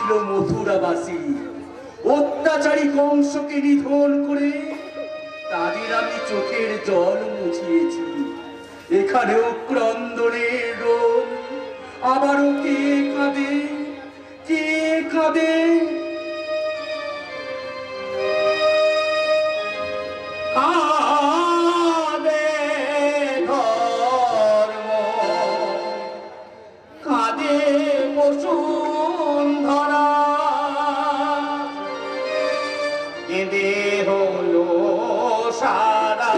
ছিল মথুরাবাসী। অত্যাচারী কংসকে নিধন করে তাদের আমি চোখের জল মুছিয়েছি। এখানেও ক্রন্দনের রোগ, আবারও কে কাঁদে, কে কাঁদে। কাঁদে ধর্ম, কাঁদে বসুন্ধরা, কেঁদে হলো সারা।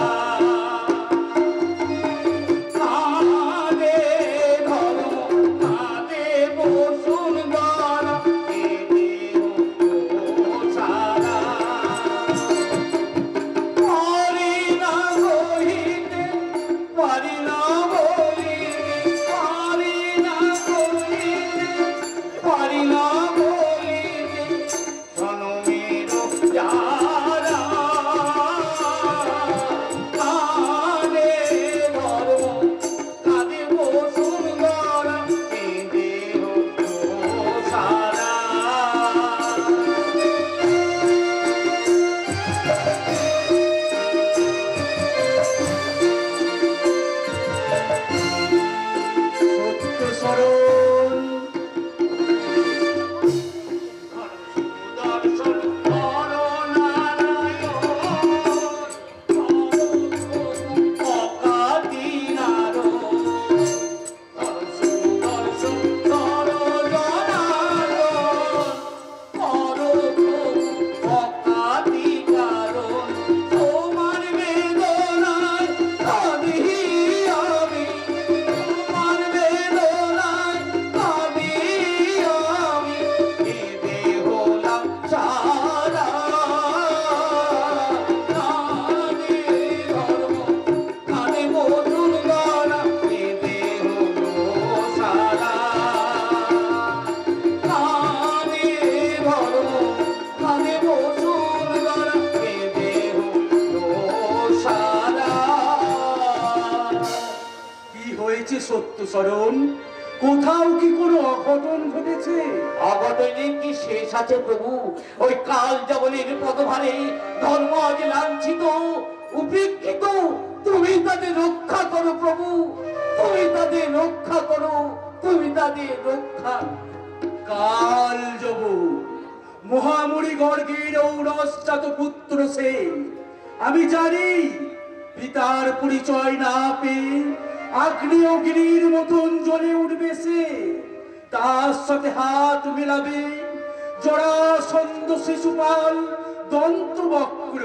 সত্যশরণ, কোথাও কি কোনো অঘটন ঘটেছে? অঘটনের কি শেষ আছে প্রভু? ওই কাল যাবনের পদভারে ধর্ম আজ লাঞ্ছিত, উপেক্ষিত। তুমি তাদের রক্ষা করো প্রভু, তুমি তাদের রক্ষা করো, তুমি তাদের রক্ষা। কাল যাব মহামুড়ি গর্গের ঔরসজাত পুত্র সে। আমি জানি পিতার পরিচয় না পেয়ে আগ্নেয়গিরির মতন জ্বলে উঠবে সে। তার সাথে হাত মেলাবে জরাসন্ধ শিশুপাল দন্তবক্র।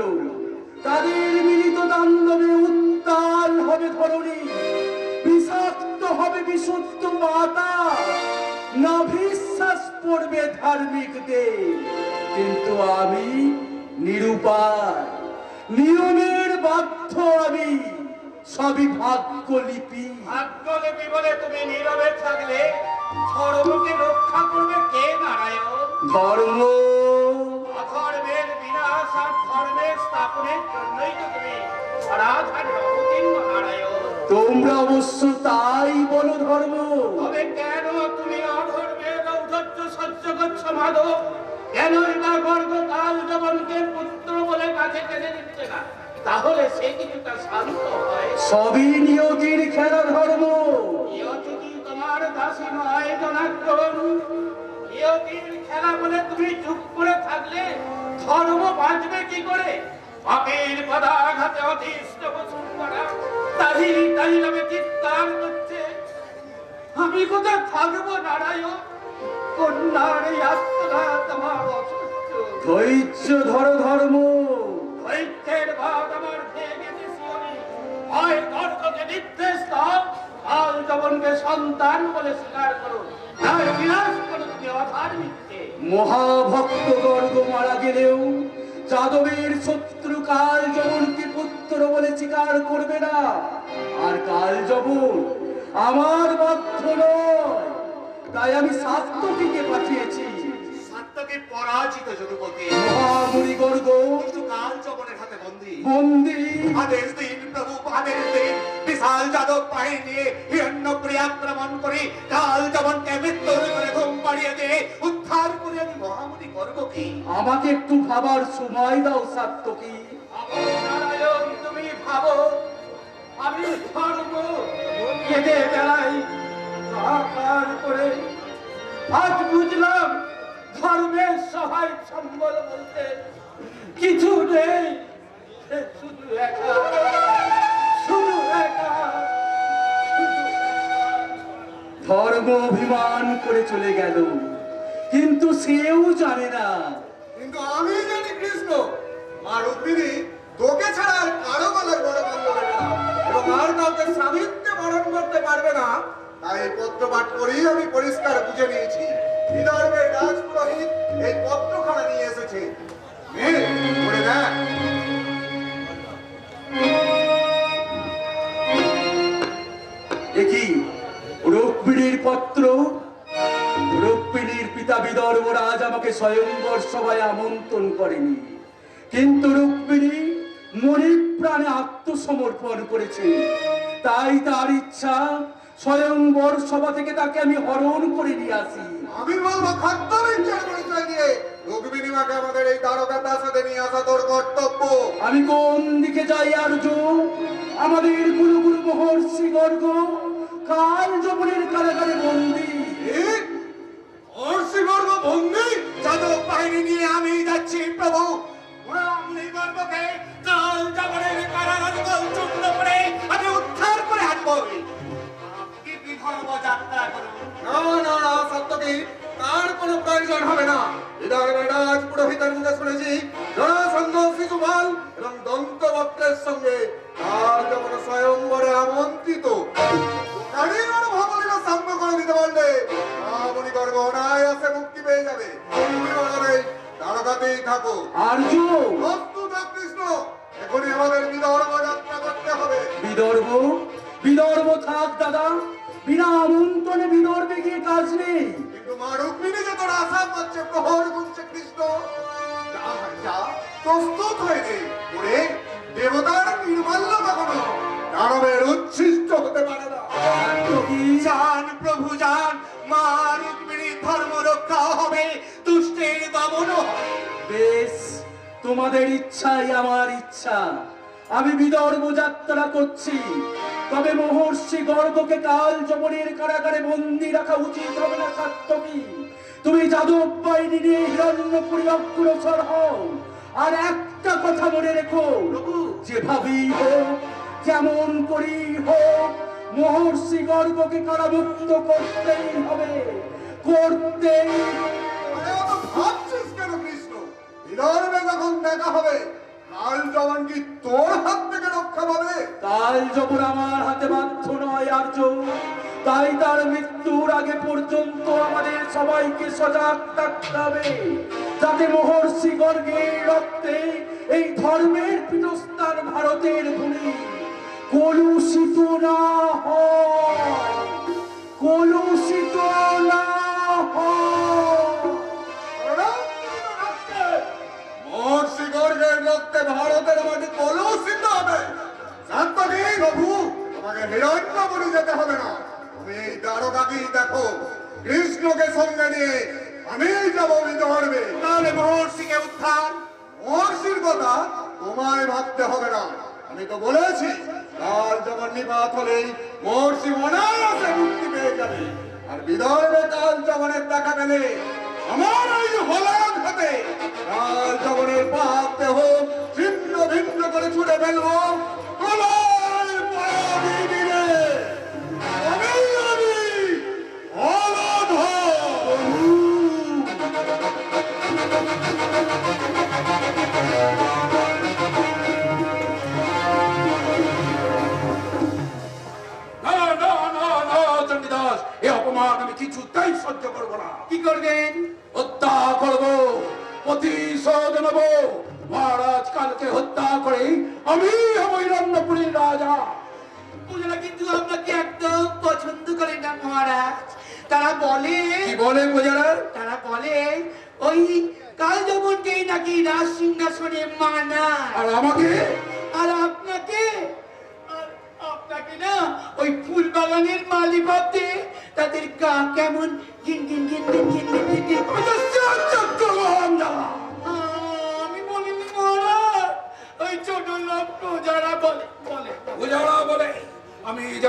তাদের মিলিত তাণ্ডবে উত্তাল হবে ধরণী, বিষাক্ত হবে বিশুদ্ধ মাতা, নাভিশ্বাস পড়বে ধার্মিকদের। কিন্তু আমি নিরুপায়, নিয়মের বাধ্য আমি, সবই ভাগ্যলিপি। ভাগ্যলিপি বলে তুমি নীরবে থাকলে ধর্মকে রক্ষা করবে কে নারায়ণ? ধর্ম, অধর্মের বিনাশ আর ধর্মের স্থাপনের জন্যই তো তুমি সারাধারে অবতীর্ণ নারায়ণ। তোমরা অবশ্য তাই বলো ধর্ম। তবে কেন তুমি অধর্মের ঔদ্ধত্য সহ্য করছো মাধব? কেন এটা গর্গ কাল যবনকে পুত্র বলে কাছে টেনে দিচ্ছে না? তাহলে সে কিছুটা শান্ত হয়। সবই নিয়তির খেলা ধর্ম। নিয়তি কি তোমার দাসী নয় জনার্দন? নিয়তির খেলা বলে তুমি চুপ করে থাকলে ধর্ম বাঁচবে কি করে? পাপের পদাঘাতে অতিষ্ঠ বসুন্ধরা তাহি তাহি নামে চিৎকার করছে। আমি কোথায় থাকবো নারায়ণ? কন্যার এই আত্মঘাত আমার অসহ্য। ধৈর্য ধরো ধর্ম। ধৈর্যের ভাত আমার খেয়ে গেছে শিয়রে। হয় গর্গকে নির্দেশ দাও, কাল যবনকে সন্তান বলে স্বীকার করো, আর বিনাশ করো তুমি অধার্মিককে। মহাভক্ত গর্গ মারা গেলেও যাদবের শত্রু কাল যবনকে পুত্র বলে স্বীকার করবে না। আর কাল যবন আমার বাধ্য নয়, তাই আমি সাত্যকীকে পাঠিয়েছি। সাত্যকী পরাজিত যদুপতি, মহামুনি গর্গ কিন্তু কাল যবনের হাতে বন্দী। বন্দী আদেশ দিন প্রভু, আদেশ দিন। বিশাল যাদব বাহিনী নিয়ে হিরণ্যপুরী আক্রমণ করে কাল যবনকে মৃত্যুর করে ঘুম পাড়িয়ে দিয়ে উদ্ধার করে করবো কি? আমাকে একটু ভাবার সময় দাও সাত্তকী। নারায়ণ, তুমি ভাবো আমি ধর্ম কেঁদে বেড়াই হাহাকার করে। আজ বুঝলাম ধর্মের সহায় সম্বল বলতে কিছু নেই, সে শুধু একা, শুধু একা। ধর্ম অভিমান করে চলে গেল, কিন্তু সেও জানে না। কিন্তু আমি জানি কৃষ্ণ, মা রুক্মিণী তোকে ছাড়া আর কারো গলায় বড় মূল্য দেবে না এবং আর কাউকে স্বামীত্বে বরণ করতে পারবে না। তাই এই পত্র পাঠ করেই আমি পরিষ্কার বুঝে নিয়েছি বিদর্ভের রাজপুরোহিত এই পত্রখানা নিয়ে এসেছে। নে, পড়ে দেখ। দেখি রুক্মিণীর পত্র। রুক্মিণীর পিতা বিদর্ভরাজ আমাকে স্বয়ংবর সভায় আমন্ত্রণ করেনি, কিন্তু রুক্মিণী মনে প্রাণে আত্মসমর্পণ করেছে। তাই তার ইচ্ছা স্বয়ংবর সভা থেকে তাকে আমি হরণ করে নিয়ে আসি। আমি বলবো খাদ্যবিজ্ঞান পরিচয় দিয়ে রুক্মিণী মাকে আমাদের এই দ্বারকা প্রাসাদে নিয়ে আসা তোর কর্তব্য। আমি কোন দিকে যাই আর্য? আমাদের গুরুগুরু মহর্ষি গর্গ কাল যমনের কারাগারে বন্দী। অর্ষিবর্গ বন্দি যাদব বাহিনী নিয়ে আমি যাচ্ছি প্রভু। গর্বকে কাল জগনের কারাগার চূর্ণ করে আমি উদ্ধার করে আনবই। আপনি বিধর্ম যাত্রা করুন। না না না সত্যকি, তার কোনো প্রয়োজন হবে না। বিদর্ভের রাজ পুরোহিতের মুখে শুনেছি জরাসন্ধ শিশুপাল এবং দন্তবক্রের সঙ্গে কাল যখন স্বয়ংবরে আমন্ত্রিত। কালীর ভবনীরা সাম্য করে দিতে পারলে মহামণি গর্গ অনায়াসে মুক্তি পেয়ে যাবে। তুমি বলবে দ্বারকাতেই থাকো। আর্য, প্রস্তুত হ কৃষ্ণ, এখনই আমাদের বিদর্ভ যাত্রা করতে হবে। বিদর্ভ? বিদর্ভ থাক দাদা, বিনা আমন্ত্রণে বিদর্ভে গিয়ে কাজ নেই। কিন্তু মা রুক্মিণী যে তোর আশা করছে, প্রহর গুনছে কৃষ্ণ। যা ভাই যা, প্রস্তুত হয়ে নে। ওরে দেবতার নির্মাল্য কখনো দানবের উচ্ছিষ্ট হতে পারে না। জান প্রভু জান, মা রুক্মিণীর ধর্ম রক্ষা হবে, দুষ্টের দমন হবে। বেশ, তোমাদের ইচ্ছাই আমার ইচ্ছা। আমি বিদর্ভ যাত্রা করছি, তবে মহর্ষি গর্গকে কাল যমনের কারাগারে বন্দী রাখা উচিত হবে না সাত্তকী। তুমি যাদব বাহিনী নিয়ে হিরণ্যপুরী অগ্রসর হও। আর একটা কথা মনে রেখো, যেভাবেই হোক, যেমন করেই হোক, মহর্ষি গর্গকে কারামুক্ত করতেই হবে, করতেই। আরে অত ভাবছিস কেন কৃষ্ণ? বিদর্ভে যখন দেখা হবে কাল জবান কি তোর হাত থেকে রক্ষা পাবে? কাল যখন আমার হাতে বাধ্য নয় আর্য, তাই তার মৃত্যুর আগে পর্যন্ত আমাদের সবাইকে সজাগ থাকতে হবে, যাতে মহর্ষি গর্গের রক্তে এই ধর্মের পীঠস্থান ভারতের ভূমি কলুষিত না হয়, কলুষিত না হয়। মহর্ষি গর্গের রক্তে ভারতের মাটি কলুষিত হবে। শান্তকি প্রভু, তোমাকে হিরণ্যপুরী যেতে হবে না। তুমি এই দ্বারকাকেই দেখো। কৃষ্ণকে সঙ্গে নিয়ে আমি যাবো বিদর্ভে। তাহলে মহর্ষিকে উদ্ধার। মহর্ষির কথা তোমায় ভাবতে হবে না। আমি তো বলেছি কাল যখন নিপাত হলেই মহর্ষি অনায়াসে মুক্তি পেয়ে যাবে। আর বিদর্ভে কাল যখনের দেখা পেলে আমার এই হলার হাতে কাল যখনের পাপ দেহ ছিন্ন ভিন্ন করে ছুড়ে ফেলবো। প্রলয় পরাধী দিনে আমি হলধর। না না না না চণ্ডীদাস, এই অপমান আমি কিছুতেই সহ্য করবো না। কি করবেন? হত্যা করবো, প্রতিশোধ নেব। মহারাজ কালকে হত্যা করে আমি হব হিরণ্যপুরীর রাজা। প্রজারা কিন্তু আপনাকে একদম পছন্দ করে না মহারাজ। তারা বলে, কি বলে প্রজারা? তারা বলে ওই কাল যমনকেই নাকি রাজ সিংহাসনে মানায়। আর আমাকে? আর আপনাকে, আর আপনাকে না ওই ফুল বাগানের মালি ভাবতে তাদের গা কেমন গিন গিন গিন গিন গিন গিন গিন গিন।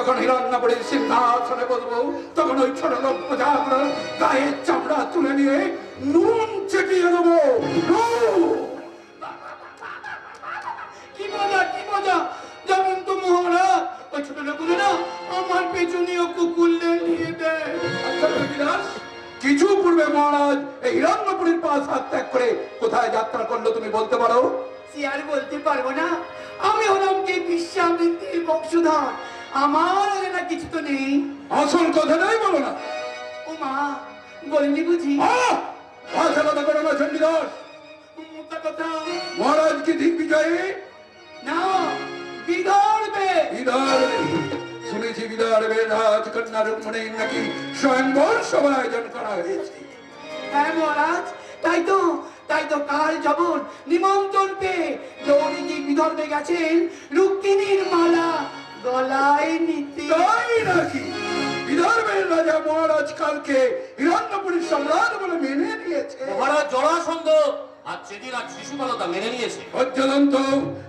যখন হিরণ্যপুরীর সিংহাসনে বসবো তখন ওই ছোট লোক প্রজাগুলো গায়ের চামড়া তুলে নিয়ে নুন চেটিয়ে দেবো। কি মজা, কি মজা! যেমন তো মহারাজ ওই ছোট লোকগুলো না আমার পেছনেও কুকুর নিয়ে দেয়। আচ্ছা বিলাস, কিছু পূর্বে মহারাজ এই হিরণ্যপুরীর পাশ হাত ত্যাগ করে কোথায় যাত্রা করলো তুমি বলতে পারো? সে আর বলতে পারবো না। আমি হলাম কি বিশ্বামিত্রের বংশধর, আমার না কিছু তো নেই। আসল কথা নাই বলো না। ও মা, বলিনি বুঝি? ভাষা কথা করো না চণ্ডীদাস। মোটা কথা মহারাজ কি দিগ্বিজয়ী? না, বিদর্ভে। বিদর্ভে? শুনেছি বিদর্ভের রাজকন্যা রুক্মিণীর নাকি স্বয়ংবর সভার আয়োজন করা হয়েছে। হ্যাঁ মহারাজ, তাই তো কাল যখন নিমন্ত্রণ পেয়ে দৌড়ে গিয়ে বিদর্ভে গেছেন রুক্মিণীর মালা গলায় নিতে। তাই নাকি? বিদর্ভের রাজা মহারাজ কালকে হিরণ্যপুরীর সম্রাট বলে মেনে নিয়েছে। মহারাজ জরাসন্ধ আর সেদিন আর শিশুপালতা মেনে নিয়েছে। অজ্জলন্ত,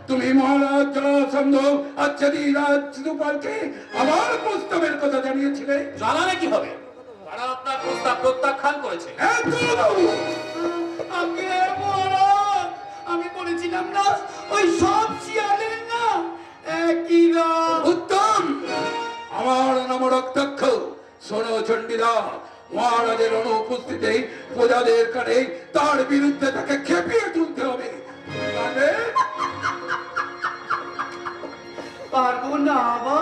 তুমি মহারাজ জরাসন্ধ আর রাজ শিশুপালকে আমার প্রস্তাবের কথা জানিয়েছিলে। জানালে কি হবে? তারা আপনার প্রস্তাব প্রত্যাখ্যান করেছে। আগে মহারাজ, আমি বলেছিলাম না ওই সব শিয়ালের না একই রং। উত্তম, আমার নাম রক্তাক্ষ। শোনো চণ্ডীদা, মহারাজের অনুপস্থিতি প্রজাদের কানে তার বিরুদ্ধে তাকে খেপিয়ে তুলতে হবে। পারবো না বাবা,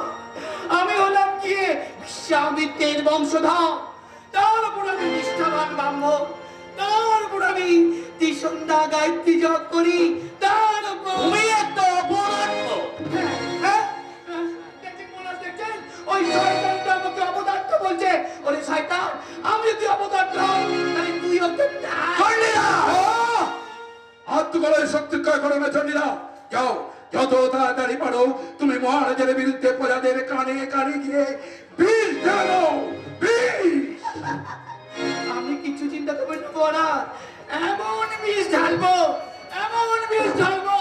আমি হলাম গিয়ে বিশ্বামিত্রের বংশধর, তার উপর আমি নিষ্ঠাবান ব্রাহ্মণ, তার উপর আমি ত্রিসন্ধ্যা গায়ত্রী জপ করি, তার উপর তুমি একটা অপরাধ। দেখছেন মহারাজ, দেখছেন ওই শয়তানটা আমাকে অপদার্থ বলছে। ওরে শয়তান, আমি যদি অপদার্থ হই তাহলে তুই ওকে আত্মগলায় শক্তি ক্ষয় করো না চণ্ডীদা। যাও, যত তাড়াতাড়ি পারো তুমি মহারাজের বিরুদ্ধে প্রজাদের কানে কানে গিয়ে বিষ ঢালো, বিষ। আমি কিছু চিন্তা করবেন না মহারাজ, এমন বিষ ঢালবো, এমন বিষ ঢালবো,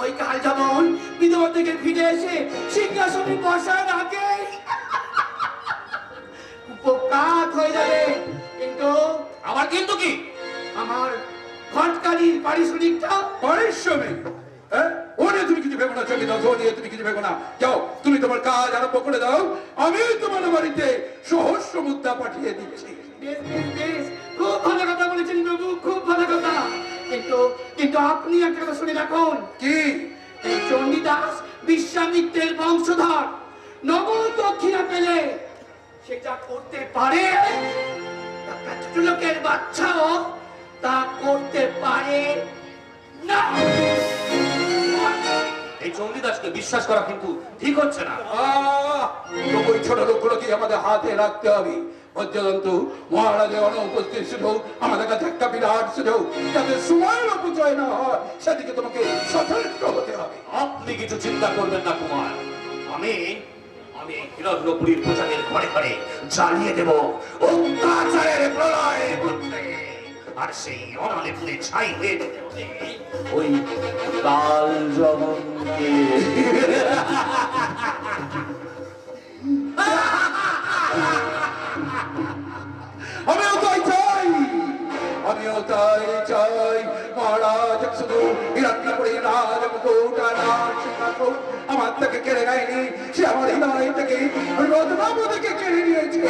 ওই কাল যেমন বিধবা থেকে ফিরে এসে সিংহাসনে বসার আগে উপকাত হয়ে যাবে। কিন্তু আবার কিন্তু কি? আমার ঘটকালির পারিশ্রমিকটা পারিশ্রমিক? ও নিয়ে তুমি কিছু ভেবো না চণ্ডীদা, ও নিয়ে তুমি কিছু ভেবো না। যাও, তুমি তোমার কাজ আরম্ভ করে দাও। আমি তোমার বাড়িতে সহস্র মুদ্রা পাঠিয়ে দিচ্ছি। বেশ বেশ বেশ, খুব ভালো কথা বলেছেন বাবু, খুব ভালো কথা। কিন্তু আপনি একটা কথা শুনে রাখুন, কি? এই চণ্ডীদাস বিশ্বামিত্রের বংশধর, নগদ দক্ষিণা পেলে সেটা করতে পারে, একটা ছোট লোকের বাচ্চাও তা করতে পারে না। এই চণ্ডীদাসকে বিশ্বাস করা কিন্তু ঠিক হচ্ছে না। তো ওই ছোট লোকগুলোকে আমাদের হাতে রাখতে হবে। পর্যন্ত মহারাজের অনুপস্থিত সুযোগ আমাদের কাছে একটা বিরাট সুযোগ, যাতে সময়ের অপচয় না হয় সেদিকে তোমাকে সচেষ্ট হতে হবে। আপনি কিছু চিন্তা করবেন না কুমার। আমি হিরণ্যপুরীর প্রজাদের ঘরে ঘরে জ্বালিয়ে দেব অত্যাচারের প্রলয় করতে। আর সেই অনালেপুরে ছাই হয়ে যেতে হবে ওই কাল জগনকে। আমিও তাই চাই। মহারাজ শুধু হিরণ্যপুরী রাজমুকুট আর সিংহাসন আমার থেকে কেড়ে নেয়নি, সে আমার হৃদয় থেকে রত্নাবতীকে কেড়ে নিয়েছে।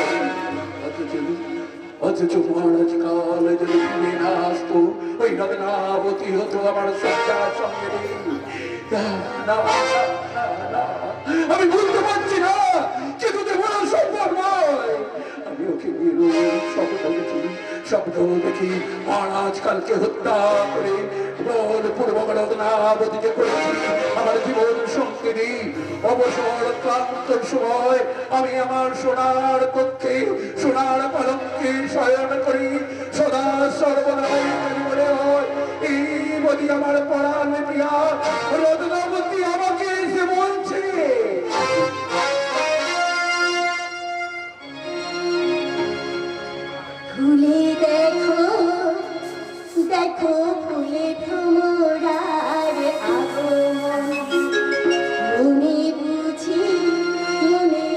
অথচ মহারাজ কাল যদি ফিরে না আসতো, ওই রত্নাবতী হতো আমার সজ্জার সঙ্গে। আমি বুঝতে পারছি না, কিন্তু দেবো না, সম্ভব নয়। আমি ওকে স্বপ্ন দেখি মহারাজ কালকে হত্যা করে পূর্বক রত্নাবতীকে করেছি আমার জীবন সঙ্গিনী। অবসর ক্লান্ত সময় আমি আমার সোনার কক্ষে সোনার পালঙ্কে শয়ন করি, সদা সর্বদা মনে হয় এই বলি আমার পরাণ প্রিয়া রত্নাবতী আমাকে এসে বলছে। ফুলে দেখো দেখো ফুলে ভ্রমরার আগমন, মনে বুঝি মনে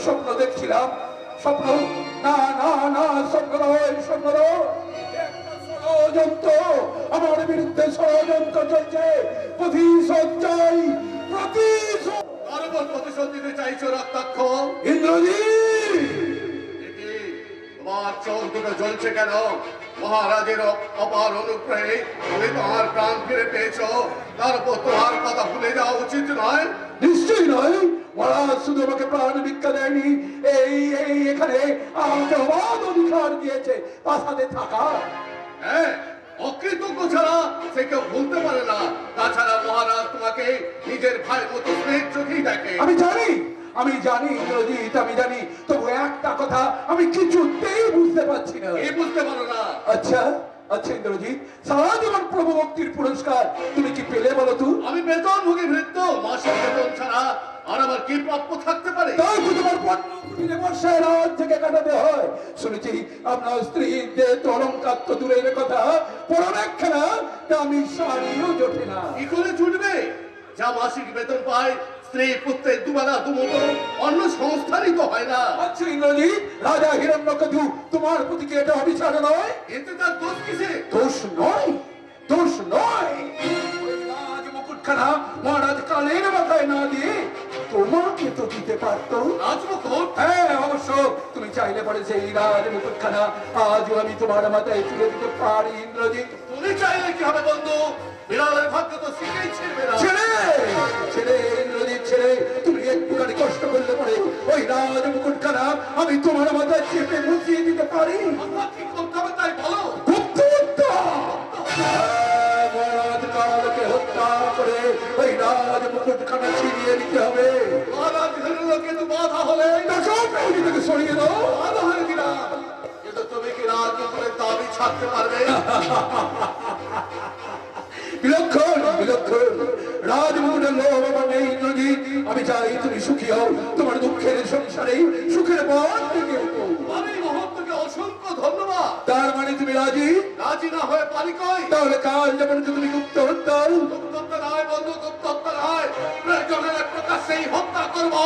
স্বপ্ন দেখছিলাম। স্বপ্ন না না না, স্বপ্ন নয়, স্বপ্ন নয়। একটা ষড়যন্ত্র, আমার বিরুদ্ধে ষড়যন্ত্র চলছে। প্রতিশোধ চাই, প্রতিশোধ। তার উপর প্রতিশোধ দিতে চাইছো রক্তাক্ষ? ইন্দ্রজিৎ, এটি তোমার চোখ দুটো জ্বলছে কেন? মহারাজের অপার অনুগ্রহে তুমি তোমার প্রাণ ফিরে পেয়েছো, তার উপর তোমার কথা ভুলে যাওয়া উচিত নয়। নিশ্চয়ই নয়। মহারাজ শুধু আমাকে প্রাণ ভিক্ষা দেয়নি, এই এই এখানে আমাকে অবাধ অধিকার দিয়েছে প্রাসাদে থাকা। হ্যাঁ, অকৃতজ্ঞ ছাড়া সে কেউ ভুলতে পারে না। তাছাড়া মহারাজ তোমাকে নিজের ভাইয়ের মতো স্নেহের চোখেই দেখে। আমি জানি, আমি জানি ইন্দ্রজিৎ, আমি জানি। তবু একটা কথা আমি কিছুতেই বুঝতে পারছি না। এই বুঝতে পারো না? আচ্ছা আচ্ছা ইন্দ্রজিৎ, সারা জীবন প্রভু ভক্তির পুরস্কার তুমি কি পেলে বলো তো? আমি বেতনভোগী ভৃত্য, মাসের বেতন ছাড়া আর আমার কি প্রাপ্য থাকতে পারে? তাই তো তোমার পণ্য কুটিরে বর্ষায় রাত থেকে কাটাতে হয়। শুনেছি আপনার স্ত্রীদের তো অলঙ্কার তো দূরের কথা, পরনে একখানা দামি শাড়িও জোটে না। কি করে ছুটবে? যা মাসিক বেতন পায়, স্ত্রী পুত্রের দুবেলা দুমুঠো অন্য সংস্থারই তো হয় না। আচ্ছা ইন্দ্রজিৎ, রাজা হিরণ্যকশিপু তোমার প্রতি কি এটা অবিচার নয়? এতে তার দোষ কিসে? দোষ নয়, দোষ নয়। ওই রাজ মুকুটখানা মহারাজ কালের মাথায় না দিয়ে তোমাকে তো দিতে পারতো। রাজমুকুট? হ্যাঁ অবশ্য, তুমি চাইলে পরে সেই রাজ মুকুটখানা আজও আমি তোমার মাথায় তুলে দিতে পারি ইন্দ্রজিৎ। তুমি চাইলে কি হবে বন্ধু? বিড়ালের ভাগ্য তো শিখেই ছিড়বে না। ছেড়ে ছেড়ে ইন্দ্রজিৎ ছেড়ে, তুমি একটুখানি কষ্ট করলে পরে ওই রাজ মুকুটখানা আমি তোমার মাথায় চেপে মুছিয়ে দিতে পারি। আমার কি করতে হবে তাই বলো। গুপ্তহত্যা! হ্যাঁ, মহারাজ কালকে হত্যা করে ওই রাজ মুকুটখানা ছিনিয়ে নিতে হবে। মহারাজ হিরণ্যকেতু বাধা হলে দেখো, প্রভৃতি থেকে সরিয়ে দাও। বাধা হয়ে দিলাম, কিন্তু তুমি কি রাজমুকুটের দাবি ছাড়তে পারবে? বিলক্ষণ বিলক্ষণ, রাজমুকুটের লোভ আমার নেই ইন্দ্রজিৎ। আমি চাই তুমি সুখী হও, তোমার দুঃখের সংসারে সুখের পথ থেকে উঠো। আমি মহত্বকে অসংখ্য ধন্যবাদ। তার মানে তুমি রাজি? রাজি না হয়ে পারি কই? তাহলে কাল যেমন তুমি গুপ্ত হত্যা। গুপ্তহত্যা নয় বন্ধু, গুপ্তহত্যা নয়, প্রয়োজনের প্রকাশ্যেই হত্যা করবো।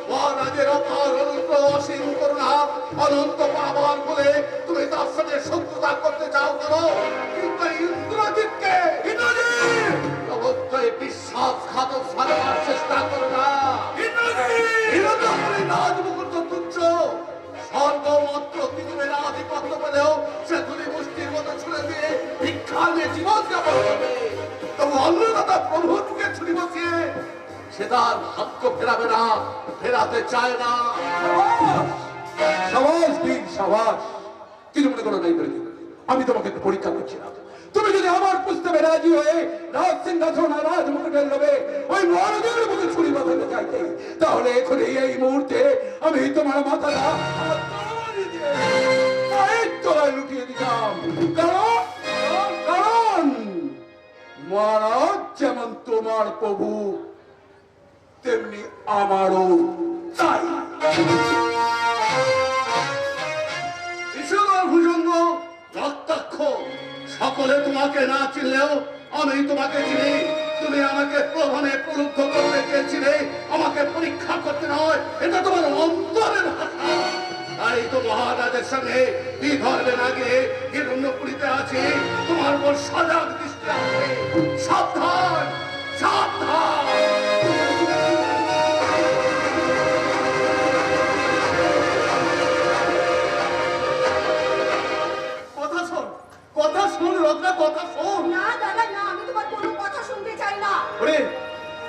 মহারাজের অপার অনুগ্রহ, অসীম করুণা, অনন্ত পাবার বলে তুমি তার সাথে শত্রুতা করতে চাও করো, কিন্তু ইন্দ্রজিৎকে অবশ্যই বিশ্বাসঘাতক সাজাবার চেষ্টা করো না। হিরণ্যপুরী রাজমুকুট তো তুচ্ছ, সর্বমাত্র তৃণের আধিপত্য পেলেও সে ধুলি মুষ্টির মতো ছুড়ে দিয়ে ভিক্ষা নিয়ে জীবন যাপন করবে। তবু অন্নদাতা প্রভুর মুখে ছুরি বসিয়ে সে তার ভাগ্য ফেরাবে না, ফেরাতে চায় না। সাবাস বীর, সাবাস। কিছু মনে করো না ইন্দ্রজিৎ, আমি তোমাকে একটু পরীক্ষা করছিলাম। তুমি যদি আমার প্রস্তাবে রাজি হয়ে রাজ সিংহাসন আর রাজ মুকুটের লোভে ওই মহারাজের মুখে ছুরি বাঁধাতে চাইতে, তাহলে এখন এই মুহূর্তে আমি তোমার মাথাটা আমার তলোয়ারি দিয়ে পায়ের তলায় লুটিয়ে দিতাম। কারণ মহারাজ যেমন তোমার প্রভু, তেমনি আমারও তাই। ঈশ্বর ভুজঙ্গ, রক্তাক্ষ, সকলে তোমাকে না চিনলেও আমি তোমাকে চিনি। তুমি আমাকে প্রধানে প্রলুব্ধ করতে চেয়েছিলে, আমাকে পরীক্ষা করতে নয়। এটা তোমার অন্তরের ভাষা। তাই তো মহারাজের সঙ্গে বিধর্মে না গিয়ে হিরণ্যপুরীতে আছি। তোমার উপর সজাগ দৃষ্টি আছে। সাবধান, সাবধান। কথা শোন, কথা শোন রত্না, কথা শোন। না দাদা না, আমি তোমার কোনো কথা শুনতে চাই না। ওরে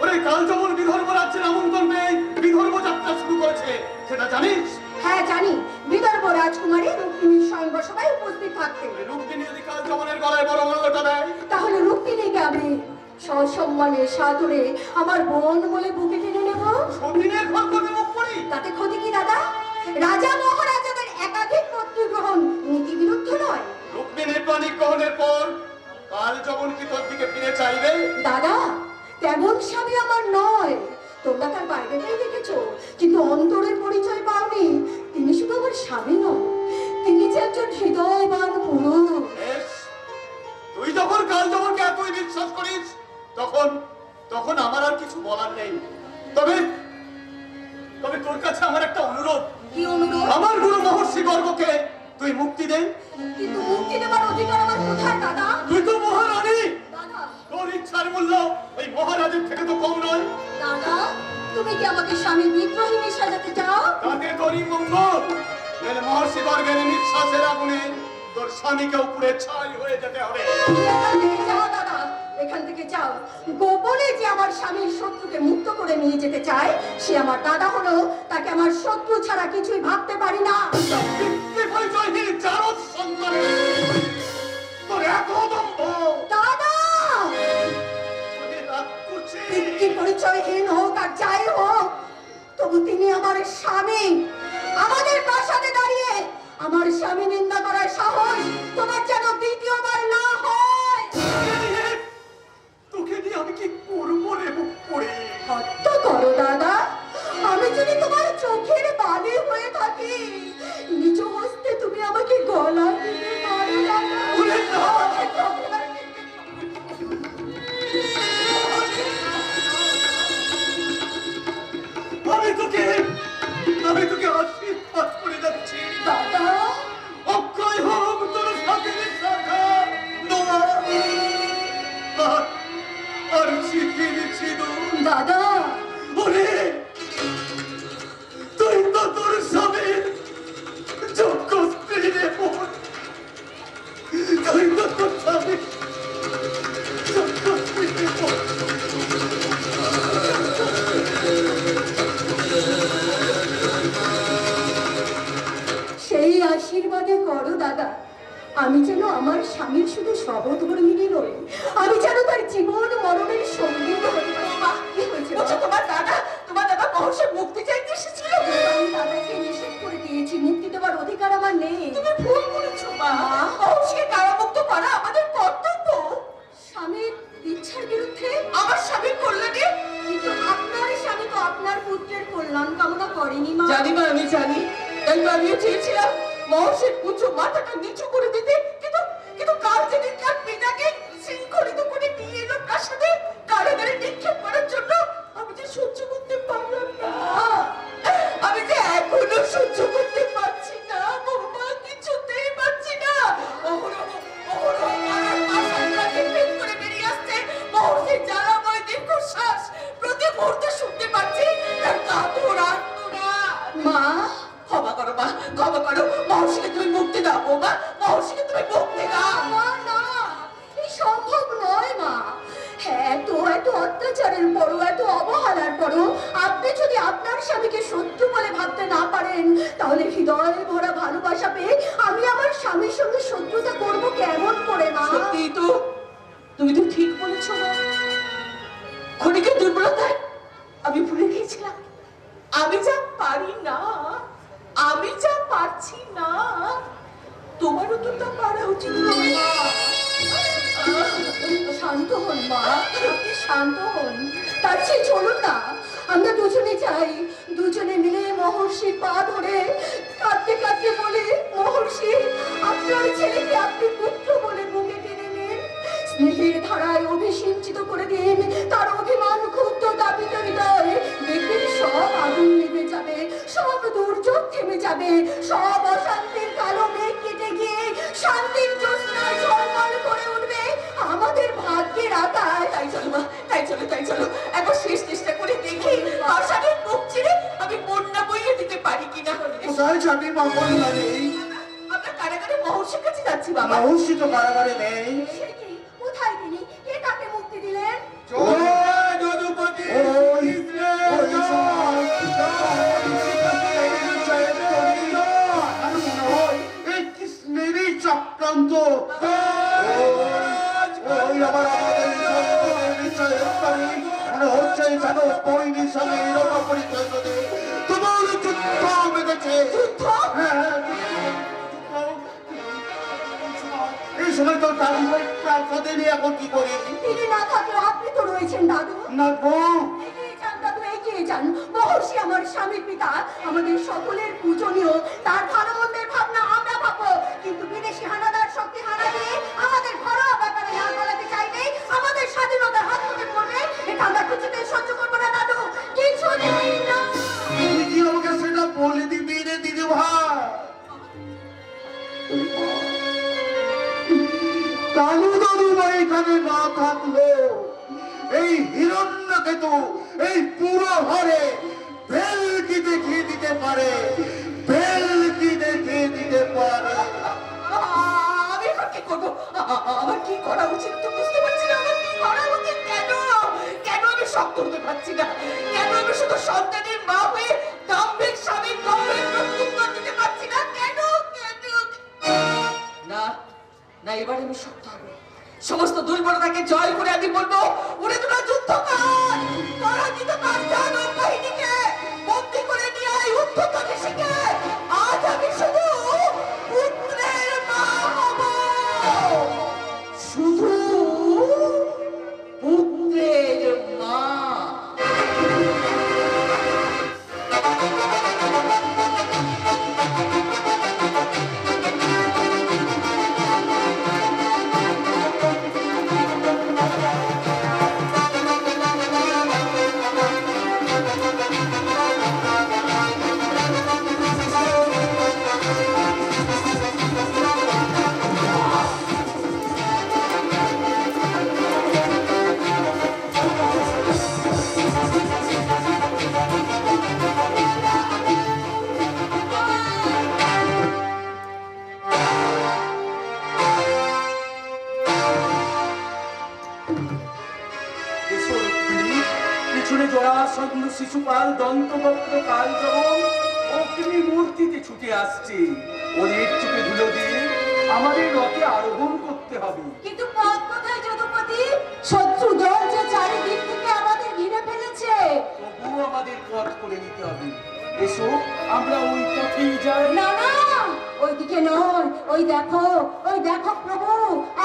ওরে, কাল যখন বিদর্ভ রাজ্যের আমন্ত্রণ পেয়ে বিদর্ভ যাত্রা শুরু করেছে, সেটা জানিস? হ্যাঁ জানি, বিদর্ভ রাজকুমারী রুক্মিণীর সঙ্গসভায় উপস্থিত থাকতে। রুক্মিণী যদি কাল যমনের গলায় বড় মাল্যটা দেয়, তাহলে রুক্মিণীকে আমি সসম্মানে সাদরে আমার বোন বলে বুকে টেনে নেব। সতীনের ঘর করবে মুখ পড়ি। তাতে ক্ষতি কি দাদা? রাজা মহারাজাদের একাধিক পত্নী গ্রহণ নীতি বিরুদ্ধ নয়। রুক্মিণীর প্রাণিক গ্রহণের পর কাল যখন কি তোর দিকে ফিরে চাইবে? দাদা তেমন স্বামী আমার নয়। তোমরা তার বাইরেটাই দেখেছো, কিন্তু অন্তরের পরিচয় পাওনি। তিনি শুধু আমার স্বামী নয়, তিনি যে একজন হৃদয়বান পুরুষ। বেশ, তুই যখন কাল যমনকে এতই বিশ্বাস করিস, তখন তোর কাছে আমার একটা অনুরোধ। কি অনুরোধ? আমার গুরু মহর্ষি গর্গকে তুই মুক্তি দে। কিন্তু মুক্তি দেবার অধিকার আমার কোথায় দাদা? তুই তো মহারানী, দাদা, তোর ইচ্ছার মূল্য ওই মহারাজের থেকে তো কম নয়। দাদা, তুমি কি আমাকে স্বামী বিদ্রোহিণী সাজাতে চাও? তাতে তোরই মঙ্গল। এর মহর্ষি গর্গের নিঃশ্বাসের আগুনে তোর স্বামীকে উপরে ছাই হয়ে যেতে হবে। তুমি এখান থেকে যাও দাদা, এখান থেকে যাও। গোপনে যে আমার স্বামীর শত্রুকে মুক্ত করে নিয়ে যেতে চায়, সে আমার দাদা হলো, তাকে আমার শত্রু ছাড়া কিছুই ভাবতে পারি না। পিতৃ পরিচয়হীন জারদ সন্তান, তোর এত দম্ভ! দাদা, তোকে রাগ করছে। পিতৃ পরিচয়হীন হোক আর যাই হোক, তবু তিনি আমার স্বামী। আমাদের প্রাসাদে দাঁড়িয়ে আমার স্বামী নিন্দা করার সাহস তোমার যেন দ্বিতীয়বার না হয়। তোকে নিয়ে আমি কি করবো রে মুখ পড়ে? হত্যা করো দাদা, আমি যদি তোমার চোখের বালি হয়ে থাকি, নিজ হস্তে তুমি আমাকে গলা টিপে মারো দাদা। ওরে না! আমি তোকে আশীর্বাদ করে যাচ্ছি। দাদা, অক্ষয় হোক তোর সাথে শাখা নোয়া আর শিখির সিঁদুর। দাদা, ওরে, তুই তো তোর স্বামীর যোগ্য স্ত্রী রে বোন। তুই তো তোর স্বামীর যোগ্য স্ত্রী রে বোন। সেই আশীর্বাদে করো দাদা, আমি যেন আমার স্বামীর শুধু শপথ ধর্মিনী নই, আমি যেন তার জীবন মরণের সঙ্গী হতে পারি। মা, কি হয়েছে? তোমার দাদা মহর্ষি মুক্তি চাইতে এসেছিল। আমি দাদাকে নিষেধ করে দিয়েছি, মুক্তি দেওয়ার অধিকার আমার নেই। তুমি ভুল করেছো মা, মহর্ষিকে কারামুক্ত করা আমাদের কর্তব্য। স্বামীর ইচ্ছার বিরুদ্ধে আমার স্বামীর কল্যাণে? কিন্তু আপনার স্বামী তো আপনার পুত্রের কল্যাণ কামনা করেনি মা। জানি মা, আমি জানি। তাই তো আমিও চেয়েছিলাম মহর্ষির উঁচু মাথাটা নিচু করে দিতে, কিন্তু কিন্তু কাল যেদিন তার পিতাকে শৃঙ্খলিত করে নিয়ে এলো প্রাসাদে কারাগারে নিক্ষেপ করার জন্য, আমি যে সহ্য করতে পারলাম না। আমি যে এখনো সহ্য করতে পারছি না বৌমা, কিছুতেই পারছি না। অহরহ অহরহ কারার পাশানটাকে ভেদ করে বেরিয়ে আসছে মহর্ষির জ্বালাময় দীর্ঘশ্বাস। প্রতি মুহূর্তে শুনতে পাচ্ছি তার কাতর আর্তনাদ। মা, ক্ষমা করো মা, ক্ষমা করো। মহর্ষিকে তুমি মুক্তি দাও বৌমা, মহর্ষিকে তুমি মুক্তি দাও। না না, এই সম্ভব নয় মা। এত এত অত্যাচারের পরও, এত অবহেলার পরও আপনি যদি আপনার স্বামীকে শত্রু বলে ভাবতে না পারেন, তাহলে হৃদয় ভরা ভালোবাসা পেয়ে আমি আমার স্বামীর সঙ্গে শত্রুতা করব কেমন করে মা? সত্যি তো, তুমি তো ঠিক বলেছো মা। ক্ষণিকের দুর্বলতায় আমি ভুলে গিয়েছিলাম আমি যা পারি না, আমি যা পারছি না, তোমারও তো তা পারা উচিত নয় মা। শান্ত হন মা, আপনি শান্ত হন। তার চেয়ে চলুন না, আমরা দুজনে যাই, দুজনে মিলে মহর্ষির পা ধরে কাঁদতে কাঁদতে বলে, মহর্ষি, আপনার ছেলেকে আপনি পুত্র বলে বুকে টেনে নিন, স্নেহের ধারায় অভিষিঞ্চিত করে দিন তার অভিমান ক্ষুব্ধ তাপিত হৃদয়। দেখবেন সব আগুন নেমে যাবে, সব দুর্যোগ থেমে যাবে, সব অশান্তির কালো মেঘ কেটে গিয়ে শান্তির জ্যোৎস্নায় ঝলমল করে উঠবে আমাদের ভাগ্যের আকাশ। তাই চলো মা, তাই চলো, তাই চলো। একবার শেষ চেষ্টা করে দেখি আষাঢ়ের মুখ চিরে আমি বন্যা বইয়ে দিতে পারি কিনা। কোথায় যাবি মা কল্যাণী? আমরা কারাগারে মহর্ষির কাছে যাচ্ছি বাবা। মহর্ষি তো কারাগারে নেই। সে কি? কোথায় তিনি? কে তাকে মুক্তি দিলেন? জয় যদুপতি ওই কৃষ্ণের জয়। কৃষ্ণেরই চক্রান্ত। ওই আবার আমাদের মনে হচ্ছে যেন বইনি সঙ্গে এরকম পরিচয় করে তোমার যুদ্ধ বেঁধেছে। হ্যাঁ, এই সময় তো দাদু ভাই প্রাসাদে নিয়ে এখন কি করি? তিনি না থাকলে আপনি তো রয়েছেন দাদু। না গো, এগিয়ে যান দাদু, এগিয়ে যান। মহর্ষি আমার স্বামীর পিতা, আমাদের সকলের পূজনীয়। তার ভালো মন্দের ভাবনা আমরা ভাবো, কিন্তু বিদেশি হানাদার শক্তি হানা দিয়ে আমাদের ঘরোয়া ব্যাপারে না গলাতে চাইলে আমাদের স্বাধীনতার হাত থেকে পড়বে। এটা আমরা কিছুতেই সহ্য করবো না দাদু, কিছুতেই না। তুমি কি আমাকে যদি না থাকলো এই হিরণ্যকেতু এই পুরো ঘরে বেলকি দেখিয়ে দিতে পারে, বেলকি দেখিয়ে দিতে পারে। আমি এখন কি করবো? আমার কি করা উচিত তো বুঝতে পারছি না। আমার কি করা উচিত? কেন কেন আমি শক্ত হতে পারছি না? কেন আমি শুধু সন্তানের মা হয়ে দাম্ভিক স্বামীর গৌরবের প্রত্যুত্তর দিতে পারছি না? কেন কেন না না, এবার আমি শক্ত হবো। সমস্ত দুর্বলতাকে জয় করে আমি বলবো, ওরে তোরা যুদ্ধ কর, পরাজিত কর দানব বাহিনীকে, বন্দী করে নিয়ে আয় উদ্ধত ঋষিকে। আজ আমি শুধু পুত্রের মা হব, শুধু পুত্রের মা। এসো রুক্মিণী, পিছনে জরাসন্ধ শিশুপাল দন্তবক্র কাল যখন অগ্নি মূর্তিতে ছুটে আসছে, ওদের চোখে ধুলো দিয়ে আমাদের রথে আরোহণ করতে হবে। কিন্তু পথ কোথায় যদুপতি? শত্রু দল যে চারিদিক থেকে আমাদের ঘিরে ফেলেছে। তবুও আমাদের পথ করে নিতে হবে। এসো আমরা ওই পথেই যাই। না না, ওইদিকে নয়, ওই দেখো প্রভু,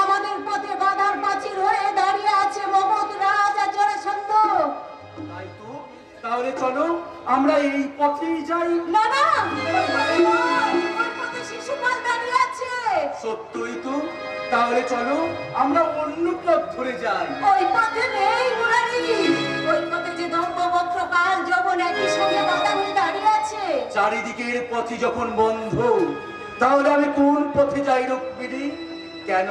আমাদের পথে বাধার প্রাচীর হয়ে দাঁড়িয়ে আছে মগধ রাজ আর জরাসন্ধ। তাই তো, তাহলে চলো আমরা এই পথেই যাই। না না, ওই পথে নয়, ওই পথে শিশুপাল দাঁড়িয়ে আছে। সত্যই তো, তাহলে চলো আমরা অন্য পথ ধরে যাই। ওই পথে নেই মুরারি, ওই পথে যে দম্ভবক্র কাল যখন একই সঙ্গে বাধা হয়ে দাঁড়িয়ে আছে। চারিদিকের পথই যখন বন্ধ, তাহলে আমি কোন পথে যাই রুক্মিণী? কেন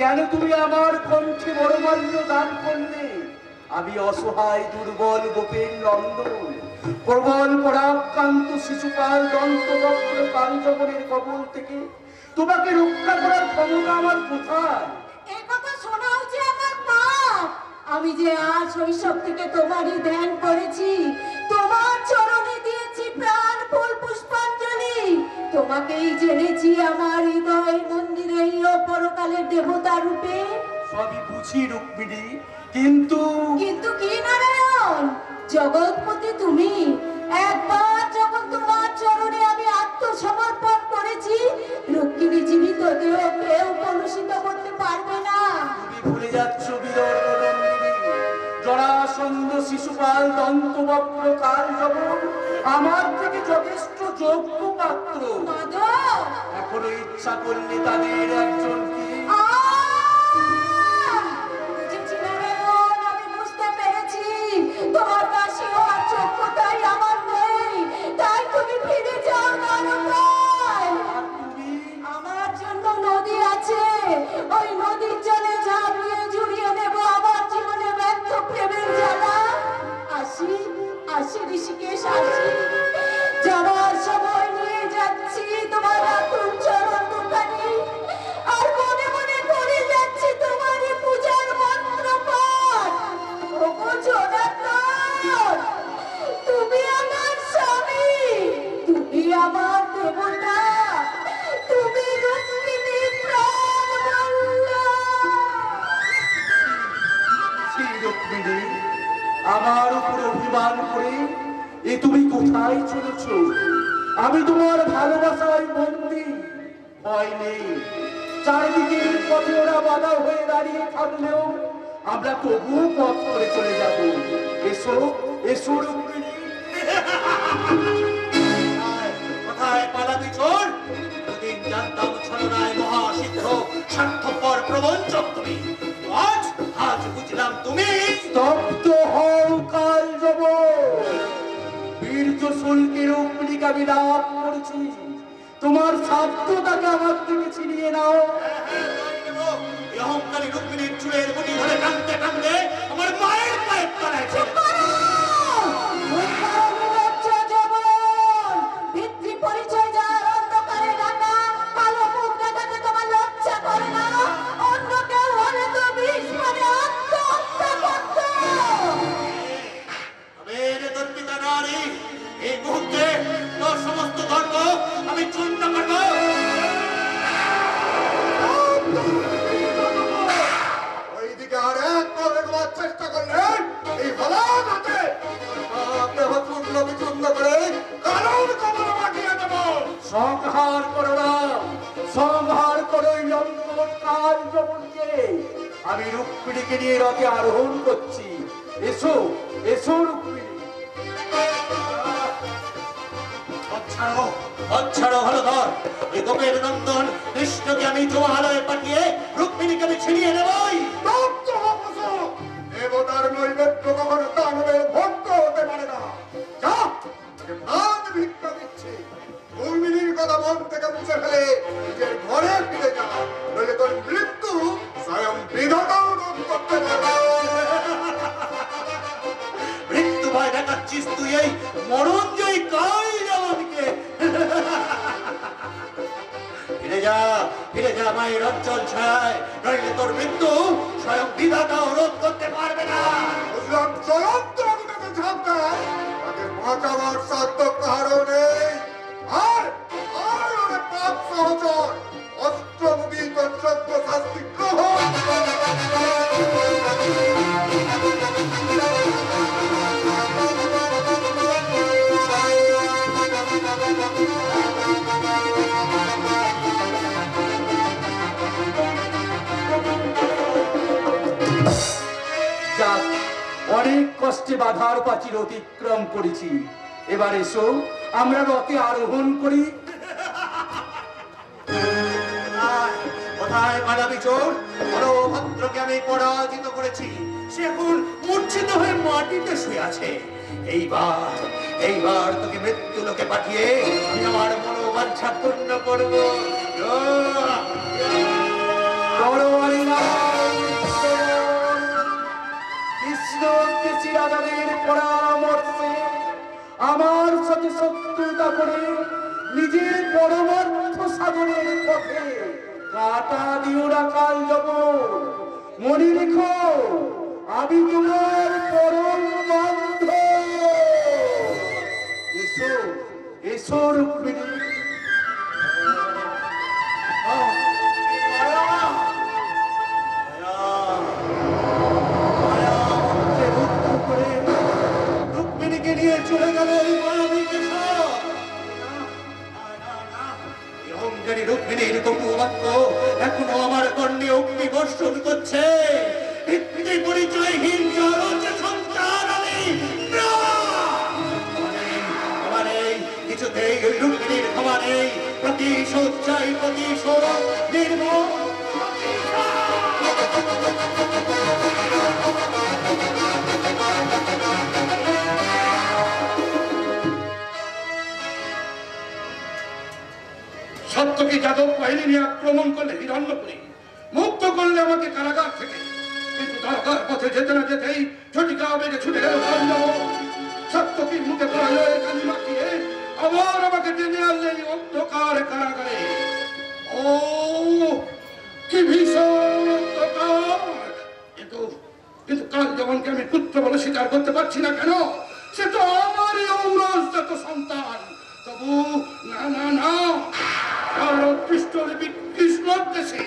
কেন তুমি আমার কণ্ঠে বড়মাল্য দান করলে? আমি অসহায় দুর্বল গোপের নন্দন, প্রবল পরাক্রান্ত শিশুপাল দন্তবক্র কালযবনের কবল থেকে তোমাকে রক্ষা করার ক্ষমতা আমার কোথায়? এই কথা শোনাও যে আমার পাপ। আমি যে আজ শৈশব থেকে তোমারই ধ্যান করেছি, তোমার চরণে দিয়েছি প্রাণ ফুল পুষ্পাঞ্জলি, তোমাকেই জেনেছি আমার হৃদয় মন্দিরে পরকালের দেবতা রূপে। সবই বুঝি রুক্মিণী, কিন্তু কিন্তু কি নারায়ণ, জগৎপতি তুমি, একবার যখন তোমার চরণে আমি আত্মসমর্পণ করেছি, রুক্মিণী জীবিত দেহ কেউ কলুষিত করতে পারবে না। তুমি ভুলে যাচ্ছ বিদর্ভ নন্দিনী, জরাসন্ধ শিশুপাল দন্তবক্র কালযবন আমার থেকে যথেষ্ট যোগ্য পাত্র। মাধব, এখনো ইচ্ছা করলে তাদের একজনকে বুঝেছি নারায়ণ, আমি বুঝতে পেরেছি তোমার কাছে আর যোগ্যতাই আমার নেই, তাই তুমি ফিরে যাও দ্বারকায়। আর তুমি আমার জন্য নদী আছে, ওই নদীর জলে ঝাঁপিয়ে জুড়িয়ে নেব আমার জীবনে ব্যর্থ প্রেমের জ্বালা। আসি আসি ঋষিকেশ, আসি, যাবার সময় নিয়ে যাচ্ছি তোমার আতুর চরণ দুখানি, আর মনে মনে করে যাচ্ছি তোমারই পূজার মন্ত্র পাঠ। ওগো জনার্দন, তুমি আমার স্বামী, তুমি আমার দেবতা, তুমি রুক্মিণী প্রাণবল্লভ। সেই রুক্মিণী, আমার উপর অভিমান করে এ তুমি কোথায় চলেছ? আমি তোমার ভালোবাসায় বন্দী, ভয় নেই। চারিদিকের পথে ওরা বাধা হয়ে দাঁড়িয়ে থাকলেও আমরা তবুও পথ করে চলে যাব। এসো এসো রুক্মিণী। কোথায় পালাবি চোর? দুদিন জানতাম ছলনায় মহাসিদ্ধ স্বার্থপর প্রবঞ্চক তুমি, আজ আজ বুঝলাম তুমি স্তব্ধ হও কালযবন, বীর্য শুল্কের অগ্নিকে আমি লাভ করেছি, তোমার সাধ্যটাকে আমার থেকে ছিনিয়ে নাও। তাই নেব। এই অহংকারী রুক্মিণীর চুলের মুঠি ধরে টানতে টানতে আমার মায়ের পায়ের তলায় ছেড়ে দিল। আমি দত্তিকা নারী, এই মুহূর্তে তোর সমস্ত গর্ব আমি চূর্ণ করবো। ওইদিকে আর এক পা এগোবার চেষ্টা করলেন এই হলার হাতে দেহ চূর্ণ বিচূর্ণ করে কারণ কবর পাঠিয়ে দেব। সংহার করো না, সংহার করো এই লম্পট কাল যবনকে। আমি রুক্মিণীকে নিয়ে রথে আরোহণ করছি। এসো এসো রুক্মিণী। অচ্ছাড়ো হলধর, এই গোপের নন্দন কৃষ্ণকে আমি জোয়ালয়ে পাঠিয়ে রুক্মিণীকে আমি ছিনিয়ে নেবই। তপ্ত হবস! দেবতার নৈবেদ্য কখনো দানবের ভক্ত হতে পারে না। যা, তোকে প্রাণ ভিক্ষা দিচ্ছি। উর্মিনীর কথা মন থেকে মুছে ফেলে নিজের ঘরে ফিরে যা, নইলে তোর মৃত্যু স্বয়ং বিধাতাও রোধ করতে পারবে না। মৃত্যু ভয় দেখাচ্ছিস তুই এই মরণজয়ী কাল জবনকে। ফিরে যা মায়ের অঞ্চল ছায়, নইলে তোর মৃত্যু স্বয়ং বিধাতাও রোধ করতে পারবে না। বুঝলাম, জ্বলন্ত অগ্নিতে ঝাঁপ দেয়, তাকে বাঁচাবার সাধ্য কারও নেই। আর ওরে পাপ সহচর অস্ত্রমুখী কর্তব্য শাস্তি গ্রহণ। যাক, অনেক কষ্টে বাধার প্রাচীর অতিক্রম করেছি। এবার এসো আমরা রথে আরোহণ করি। কোথায় মানবী চোর? ভদ্রকে আমি পরাজিত করেছি, সে এখন মূর্ছিত হয়ে মাটিতে শুয়ে আছে। এইবার তোকে মৃত্যু লোকে পাঠিয়ে আমি আমার মনোবাঞ্ছা পূর্ণ করবো। কৃষ্ণ রাজাদের পরামর্শে আমার সাথে শত্রুতা করে নিজের পরমার্থ সাধনের পথে কাটা দিও না কাল যবন। মনে রেখো, আমি তোমার পরম বন্ধু। এসো এসো রুক্মিণী। রুক্মিণীকে নিয়ে চলে গেল এই মানবী কেশব। অহংকারী রুক্মিণীর কটু বাক্য এখনো আমার কর্ণে অগ্নি বর্ষণ করছে। পিতৃ পরিচয়হীন জড় সন্তান আমি। আমার এই কিছুতেই ওই রুক্মিণীর ক্ষমা নেই। প্রতিশোধ চাই, প্রতিশোধ নির্মম। সত্যকি যাদব বাহিনী নিয়ে আক্রমণ করলে হিরণ্যপুরী, মুক্ত করলে আমাকে কারাগার থেকে। কিন্তু দরকার পথে যেতে না যেতেই ঝটিকা বেগে ছুটে গেল পাঞ্জাব। সত্যকির মুখে প্রলয়ের কালি মাখিয়ে আবার আমাকে টেনে আনলে এই অন্ধকার কারাগারে। ও কি ভীষণ অন্ধকার! কিন্তু কাল যেমনকে আমি পুত্র বলে স্বীকার করতে পারছি না কেন? সে তো আমারই ঔরসজাত সন্তান। তবু না না না, কৃষ্ণর দেশে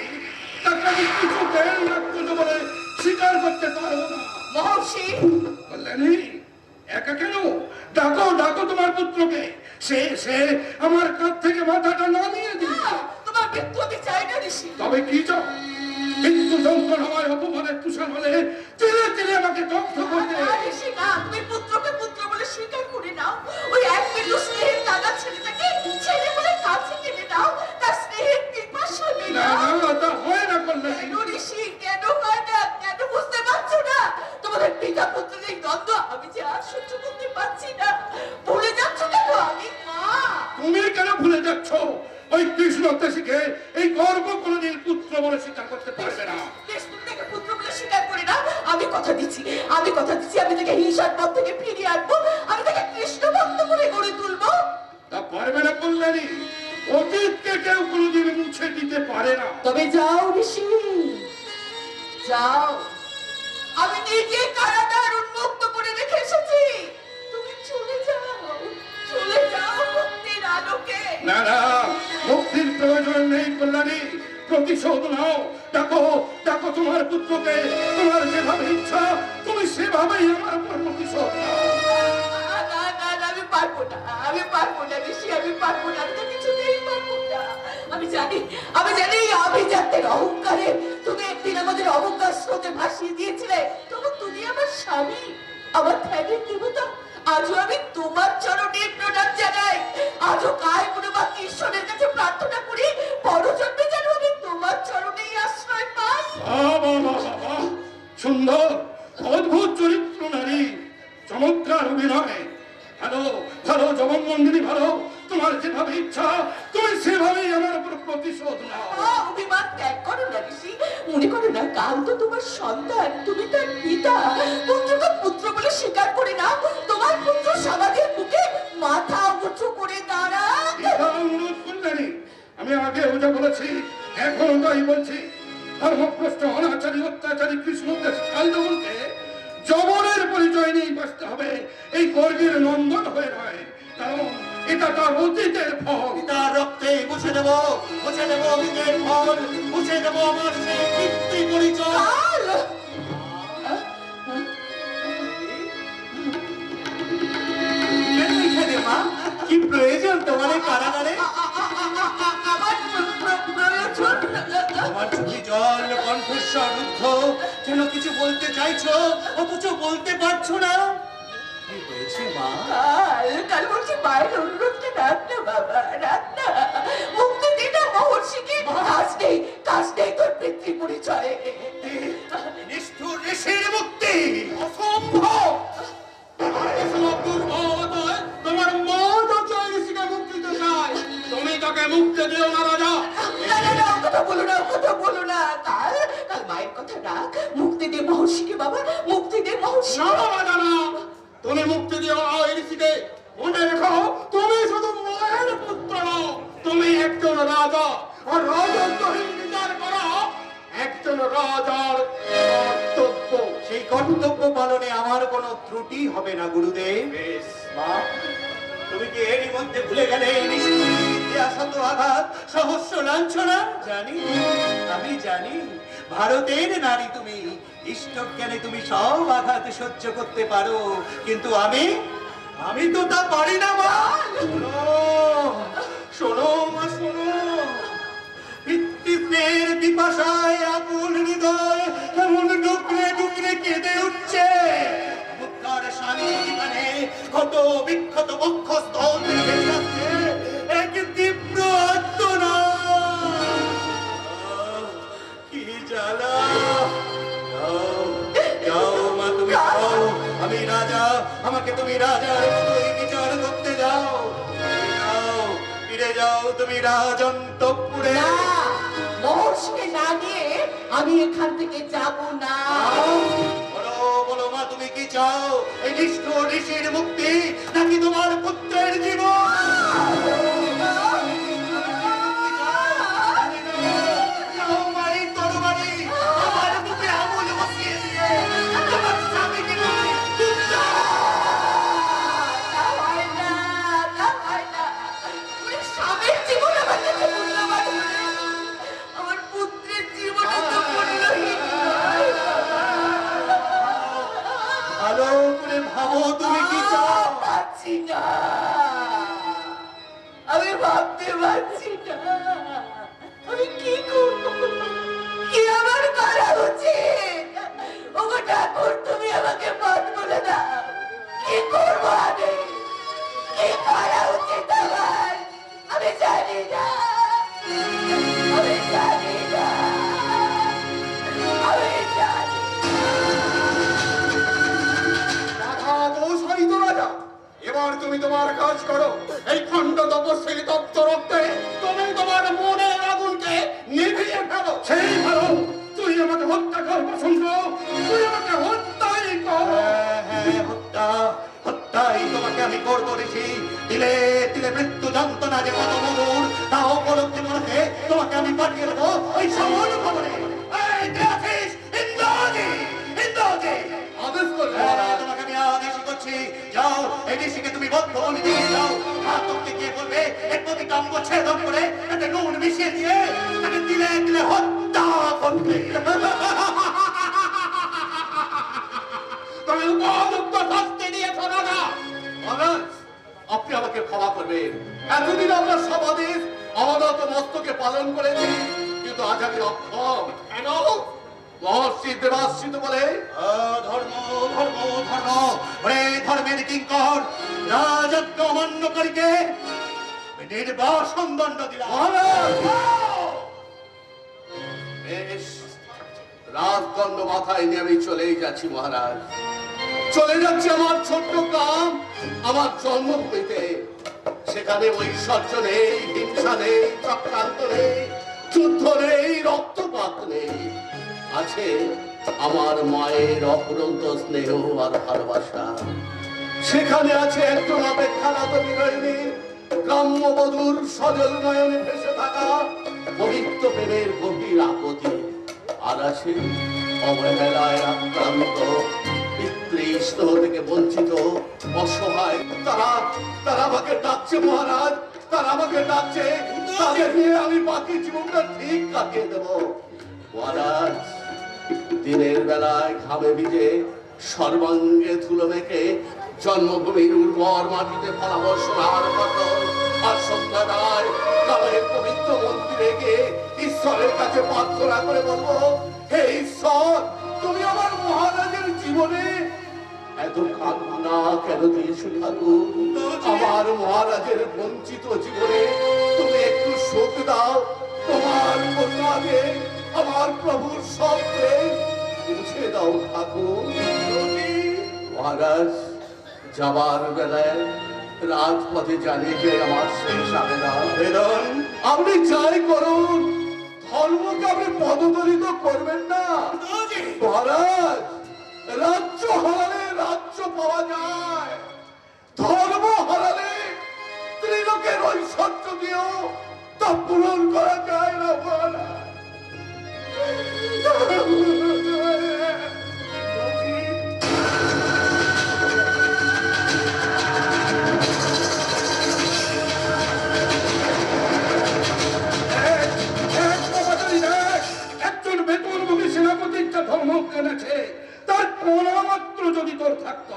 তাকে আমি কিছুতেই রাক্ষস বলে স্বীকার করতে পারবো না। মহর্ষি, কল্যাণী, একা কেন? ডাকো ডাকো তোমার পুত্রকে। সে আমার কাছ থেকে মাথাটা নামিয়ে দিল। তোমার মৃত্যু আমি চাই না ঋষি। তবে কি চাও? মৃত্যু যন্ত্রণ আমার অপমানের তুষার হলে তিলে তিলে আমাকে দগ্ধ করতে। ঋষি না, তুমি পুত্রকে পুত্র বলে স্বীকার করে নাও। ওই এক বিন্দু স্নেহের দাগা ছেলেটাকে ছেলে বলে কাছে টেনে নাও। তার স্নেহের পিপাসা না মেটাও। না, তা হয় না কল্যাণী। কেন ঋষি, কেন হয় না? কেন বুঝতে পারছো না? তোমাদের পিতা পুত্রের এই দ্বন্দ্ব আমি যে আর সহ্য করতে পারছি না। ভুলে যাচ্ছ কেন? আমি মা। তুমি কেন ভুলে যাচ্ছ? ওই কৃষ্ণ শিখে এই গর্ব কোনদিন পুত্র বলে স্বীকার করতে পারবে না। কথা দিচ্ছি, আমি কথা দিচ্ছি, আমি তাকে হিংসার পথ থেকে ফিরিয়ে আনবো, আমি তাকে কৃষ্ণ ভক্ত করে গড়ে তুলবো। তা পারবে না কল্যাণী, অতীতকে কেউ কোনোদিন মুছে দিতে পারে না। তবে যাও ঋষি, যাও, আমি নিজে কারাগার উন্মুক্ত করে রেখে এসেছি, তুমি চলে যাও, চলে যাও মুক্তির আলোকে। না না, মুক্তির প্রয়োজন নেই কল্যাণী, প্রতিশোধ নাও। দেখো দেখো তোমার পুত্রকে, তোমার যেভাবে ইচ্ছা তুমি সেভাবেই আমার উপর প্রতিশোধ নাও। না না না, আমি পারবো না, আমি পারবো না ঋষি, আমি পারবো না, আমি তো কিছুতেই পারবো না। আমি জানি, আমি জানি, আভিজাত্যের অহংকারে তুমি একদিন আমাদের অহংকার স্রোতে ভাসিয়ে দিয়েছিলে, তবু তুমি আমার স্বামী, আমার ধ্যানের দেবতা। আজও আমি তোমার চরণে প্রণাম জানাই, আজও কায় গুণবান ঈশ্বরের কাছে প্রার্থনা করি, পরজন্মে যেন আমি তোমার চরণেই আশ্রয় পাই। বাহ, সুন্দর, অদ্ভুত চরিত্র নারী, চমৎকার অভিনয়। ভালো ভালো, জগন্মন্দিনী ভালো, তোমার যেভাবে ইচ্ছা তুমি সেভাবেই আমার উপর প্রতিশোধ নাও। অভিমান ত্যাগ করো না ঋষি, মনে করো না কাল তো তোমার সন্তান, তুমি তার পিতা, পুত্রকে পুত্র বলে স্বীকার করে না, তোমার পুত্র সমাজের বুকে মাথা উঁচু করে দাঁড়া। এটা অনুরোধ কল্যাণী, আমি আগেও যা বলেছি এখনো তাই বলছি। ধর্মভ্রষ্ট অনাচারী অত্যাচারী কৃষ্ণদেশ কালজবনকে জবনের পরিচয় নিয়ে বাঁচতে হবে, এই গর্গের নন্দন হয়ে নয়, কারণ এটা তার অতীতের ফল। তার রক্তে মুছে দেব, মুছে দেব অতীতের ফল, মুছে দেব আমার সেই কীর্তি পরিচয়। কাল! কেন এখানে মা? কি প্রয়োজন তোমার এই কারাগারে? আমার প্রয়োজন। তোমার চোখে জল, কণ্ঠস্বর রুদ্ধ, যেন কিছু বলতে চাইছো অথচ বলতে পারছো না। কি হয়েছে মা? কাল বলছি মায়ের অনুরোধটা রাখ না বাবা, রাখ না, মুক্তি দে না মহর্ষিকে। কাজ নেই তোর পিতৃ পরিচয়ে। নিষ্ঠুর ঋষির মুক্তি অসম্ভব। তোমার মত চাই ঋষিকে মুক্তি দিতে চাই, তুমি তাকে মুক্তি দিও না রাজা। না না না, ও কথা বলো না, ও কথা বলো না। কাল মায়ের কথা রাখ, মুক্তি দে মহর্ষিকে বাবা, মুক্তি দে মহর্ষি। না রাজা না, তুমি মুক্তি দিও না এই ঋষিকে। মনে রেখো, তুমি শুধু মায়ের পুত্র নও, তুমি একজন রাজা, আর রাজত্বহীন বিচার করা একজন রাজার কর্তব্য। সেই কর্তব্য পালনে আমার কোনো ত্রুটি হবে না গুরুদেব। মা, তুমি কি এরই মধ্যে ভুলে গেলে ইতিহাসত আঘাত, সহস্র লাঞ্ছনা? জানি, আমি জানি, ভারতের নারী তুমি, ইষ্টজ্ঞানে তুমি সব আঘাত সহ্য করতে পারো, কিন্তু আমি তো তা পারি না মা। শোনো মা, শোনো, পিতৃস্নেহের পিপাসায় আকুল হৃদয় এমন ডুকরে ডুকরে কেঁদে উঠছে। মুক্তার স্বামী এখানে ক্ষত বিক্ষত বক্ষস্থল থেকে ভেসে আসছে এক তীব্র আর্তনাদ। কি জ্বালা! যাও, যাও মা, তুমি যাও, আমি রাজা, আমাকে তুমি রাজার মতোই বিচার করতে যাও। যাও, ফিরে যাও তুমি রাজন্তপুরে। না, মহর্ষিকে না নিয়ে আমি এখান থেকে যাব না। বলো বলো মা, তুমি কি চাও? এই নিষ্ঠুর ঋষির মুক্তি নাকি তোমার পুত্রের জীবন? যাও মা, এই তরবারি আমার বুকে আঙুল বসিয়ে দিয়ে তোমার স্বামীকে তুমি তা হয় না, তা হয় না। ওরে স্বামীর জীবন আমার কাছে মূল্যবান নয়। আমার পুত্রের জীবনে তো মূল্যহীন নয় বাবা। ভালো করে ভাবো, তুমি কি চাও? পারছি না, আমি ভাবতে পারছি না, আমি কি করবো, কি আমার করা উচিত? ওগো ঠাকুর, তুমি আমাকে পথ বলে দাও, কি করবো আমি, কি করা উচিত আমার? আমি জানি না, আমি জানি না, আমি জানি রাধা কৌশলিত রাজা, এবার তুমি তোমার কাজ করো। এই খণ্ড তপস্বী তপ্ত রক্তে তুমি তোমার মনের আগুনকে নিভিয়ে ফেলো। সেই ভালো, তুই আমাকে হত্যা কর বসন্ত, তুই আমাকে হত্যা যে কত মধুর তা উপলব্ধি করতে তোমাকে আমি পাঠিয়ে দেবো ওই সমান খবরে। এই কে আছিস? ইন্দ্রজি, ইন্দ্রজি, আদেশ করবে তোমাকে আমি আদেশ করছি, যাও এই ঋষিকে তুমি বদ্ধ বলি দিয়ে যাও, আর তোকে গিয়ে বলবে এর প্রতিটা অঙ্গ ছেদন করে তাতে নুন মিশিয়ে দিয়ে তাকে দিলে দিলে হত্যা করবে। তুমি উপযুক্ত শাস্তি দিয়েছ রাজা। মহারাজ, আপনি আমাকে ক্ষমা করবেন। এতদিন আমরা সমাদেশ অবনত মস্তকে পালন করেছি, কিন্তু আজ আমি অক্ষম। কেন? মহর্ষি দেবাশ্রিত বলে ধর্ম ধর্ম ধর্ম ওরে ধর্মের কিঙ্কর রাজত্ব অমান্যকারীকে নির্বাসন দণ্ড দিলাম। মহারাজ! বেশ, রাজদণ্ড মাথায় নিয়ে আমি চলেই যাচ্ছি মহারাজ। চলে যাচ্ছি আমার ছোট্ট গ্রাম, আমার জন্মভূমিতে। সেখানে ঐশ্বর্য নেই, হিংসা নেই, চক্রান্ত নেই, যুদ্ধ নেই, রক্তপাত নেই। আছে আমার মায়ের অফুরন্ত স্নেহ আর ভালোবাসা। সেখানে আছে একজন অপেক্ষারত বিনয়িনী গ্রাম্যবধূর সজল নয়নে ভেসে থাকা পবিত্র প্রেমের গভীর আপতি। আর আছে অবহেলায় আক্রান্ত, পিতৃস্নেহ থেকে বঞ্চিত অসহায়। তারা আমাকে ডাকছে মহারাজ, তারা আমাকে ডাকছে। তাদের নিয়ে আমি বাকি জীবনটা ঠিক কাটিয়ে দেব মহারাজ। দিনের বেলায় ঘামে ভিজে সর্বাঙ্গে ধুলো মেখে জন্মভূমির উর্বর মাটিতে ফলাবো সোনার ফসল। আর সন্ধ্যায় গ্রামের পবিত্র মন্দিরে গিয়ে ঈশ্বরের কাছে প্রার্থনা করে বলবো, হে ঈশ্বর, তুমি আমার মহারাজের জীবনে এত কান্না কেন দিয়েছো ঠাকুর? আমার মহারাজের বঞ্চিত জীবনে তুমি একটু সুখ দাও। তোমার করুণাকে আমার প্রভুর সবকে মুছে দাও ঠাকুর। মহারাজ যাবার বেলায় রাজপথে জানিয়ে যে আমার শেষ আবেদন, আপনি যাই করুন ধর্মকে আপনি পদদলিত করবেন না মহারাজ। রাজ্য হারালে রাজ্য পাওয়া যায়, ধর্ম হারালে ত্রিলোকের ঐশ্বর্য দিয়েও তা পূরণ করা যায় না মহারাজ। একজন বেতনভোগী সেনাপতির যা ধর্ম কেনেছে তার কোনমাত্র যদি তোর থাকতো।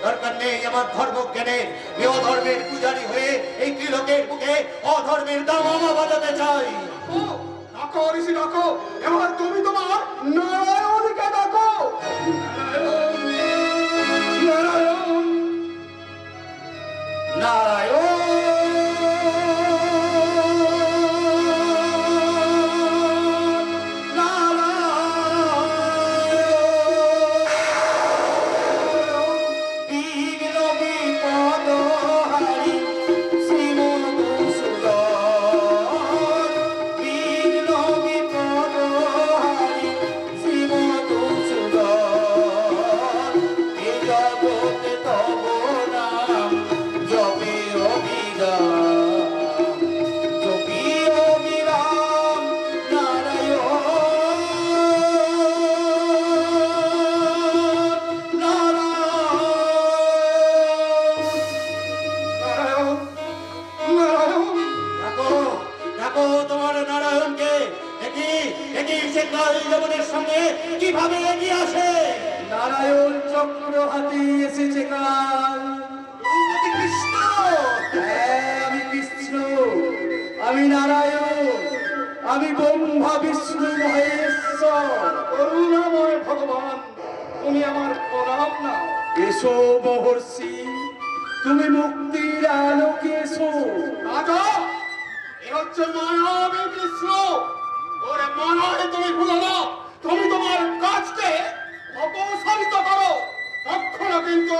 দরকার নেই আমার ধর্ম জ্ঞানের, অধর্মের পূজারী হয়ে এই ত্রিলোকের বুকে অধর্মের দামামা বাজাতে চাই। ডাকো ঋষি ডাকো, এবার তুমি তোমার নারায়ণকে ডাকো। নারায়ণ নারায়ণ কিভাবে এগিয়ে আসে? নারায়ণ চক্র হাতে এসেছে কাল। কৃষ্ণ, হ্যাঁ, আমি কৃষ্ণ, আমি নারায়ণ, আমি ব্রহ্মা বিষ্ণু মহেশ্বর। করুণাময় ভগবান, তুমি আমার প্রণাম নাও। এসো মহর্ষি, তুমি মুক্তির আলোকে এসো। রাজা, এ হচ্ছে মায়াবী কৃষ্ণ। ওরে মায়ায় তুমি ভুলো না, তুমি তোমার কাজকে অপসারিত করো, কখনো কিন্তু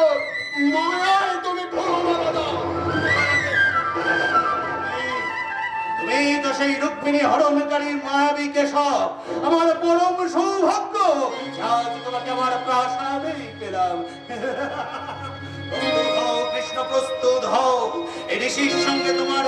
মায়ায় তুমি ভুলো না রাজা। তুমি তো সেই রুক্মিণী হরণকারীর মায়াবী কেশব, আমার পরম সৌভাগ্য। আজ তোমাকে আমার প্রাসাদেই পেলাম। প্রস্তুত হও কৃষ্ণ, প্রস্তুত হও। এই ঋষির সঙ্গে তোমার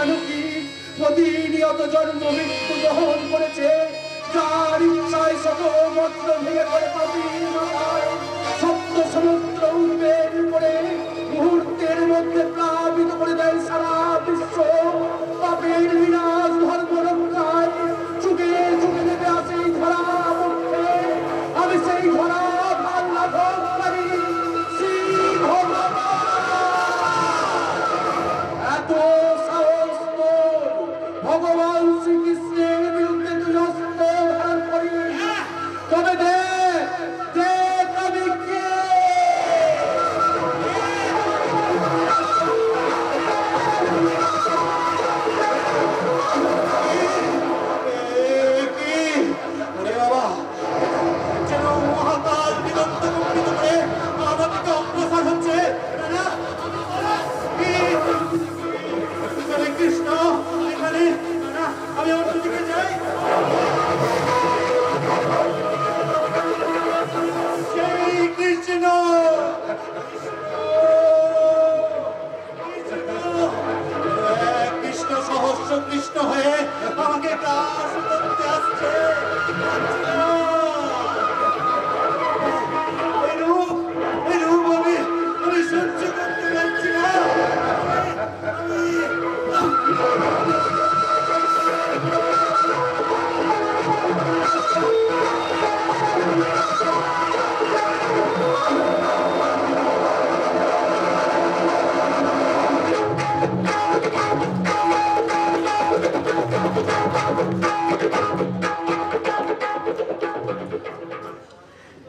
জানকী প্রতিনিয়ত জন্ম মৃত্যু গ্রহণ করেছে, যার ইচ্ছায় শত মন্ত্র ভেঙে পড়ে পাপির মাথায় সপ্ত সমুদ্র উর্বের করে মুহূর্তের মধ্যে প্লাবিত করে দেয় সারা বিশ্ব। পাপের বিনাশ ধর্ম রক্ষায় যুগে যুগে নেমে আসে এই ধরা মধ্যে। আমি সেই ধরা বাংলা ভোগকারী শ্রী ভগবান। এত সাহস তোর ভগবান শ্রীকৃষ্ণের বিরুদ্ধে তুই অস্ত্র ধারণ করিস, তবে দেখ দেখ আমি কে। ওরে বাবা, যেন মহাকাল দিগন্ত কম্পিত করে আমার দিকে অগ্রসর হচ্ছে। না, এখানে কৃষ্ণ, এখানে না, আমি অন্যদিকে যাই। সেই কৃষ্ণ, কৃষ্ণ সহস্র কৃষ্ণ হয়ে আমাকে গ্রাস করতে আসছে। এই রূপ আমি সহ্য করতে পারছি না।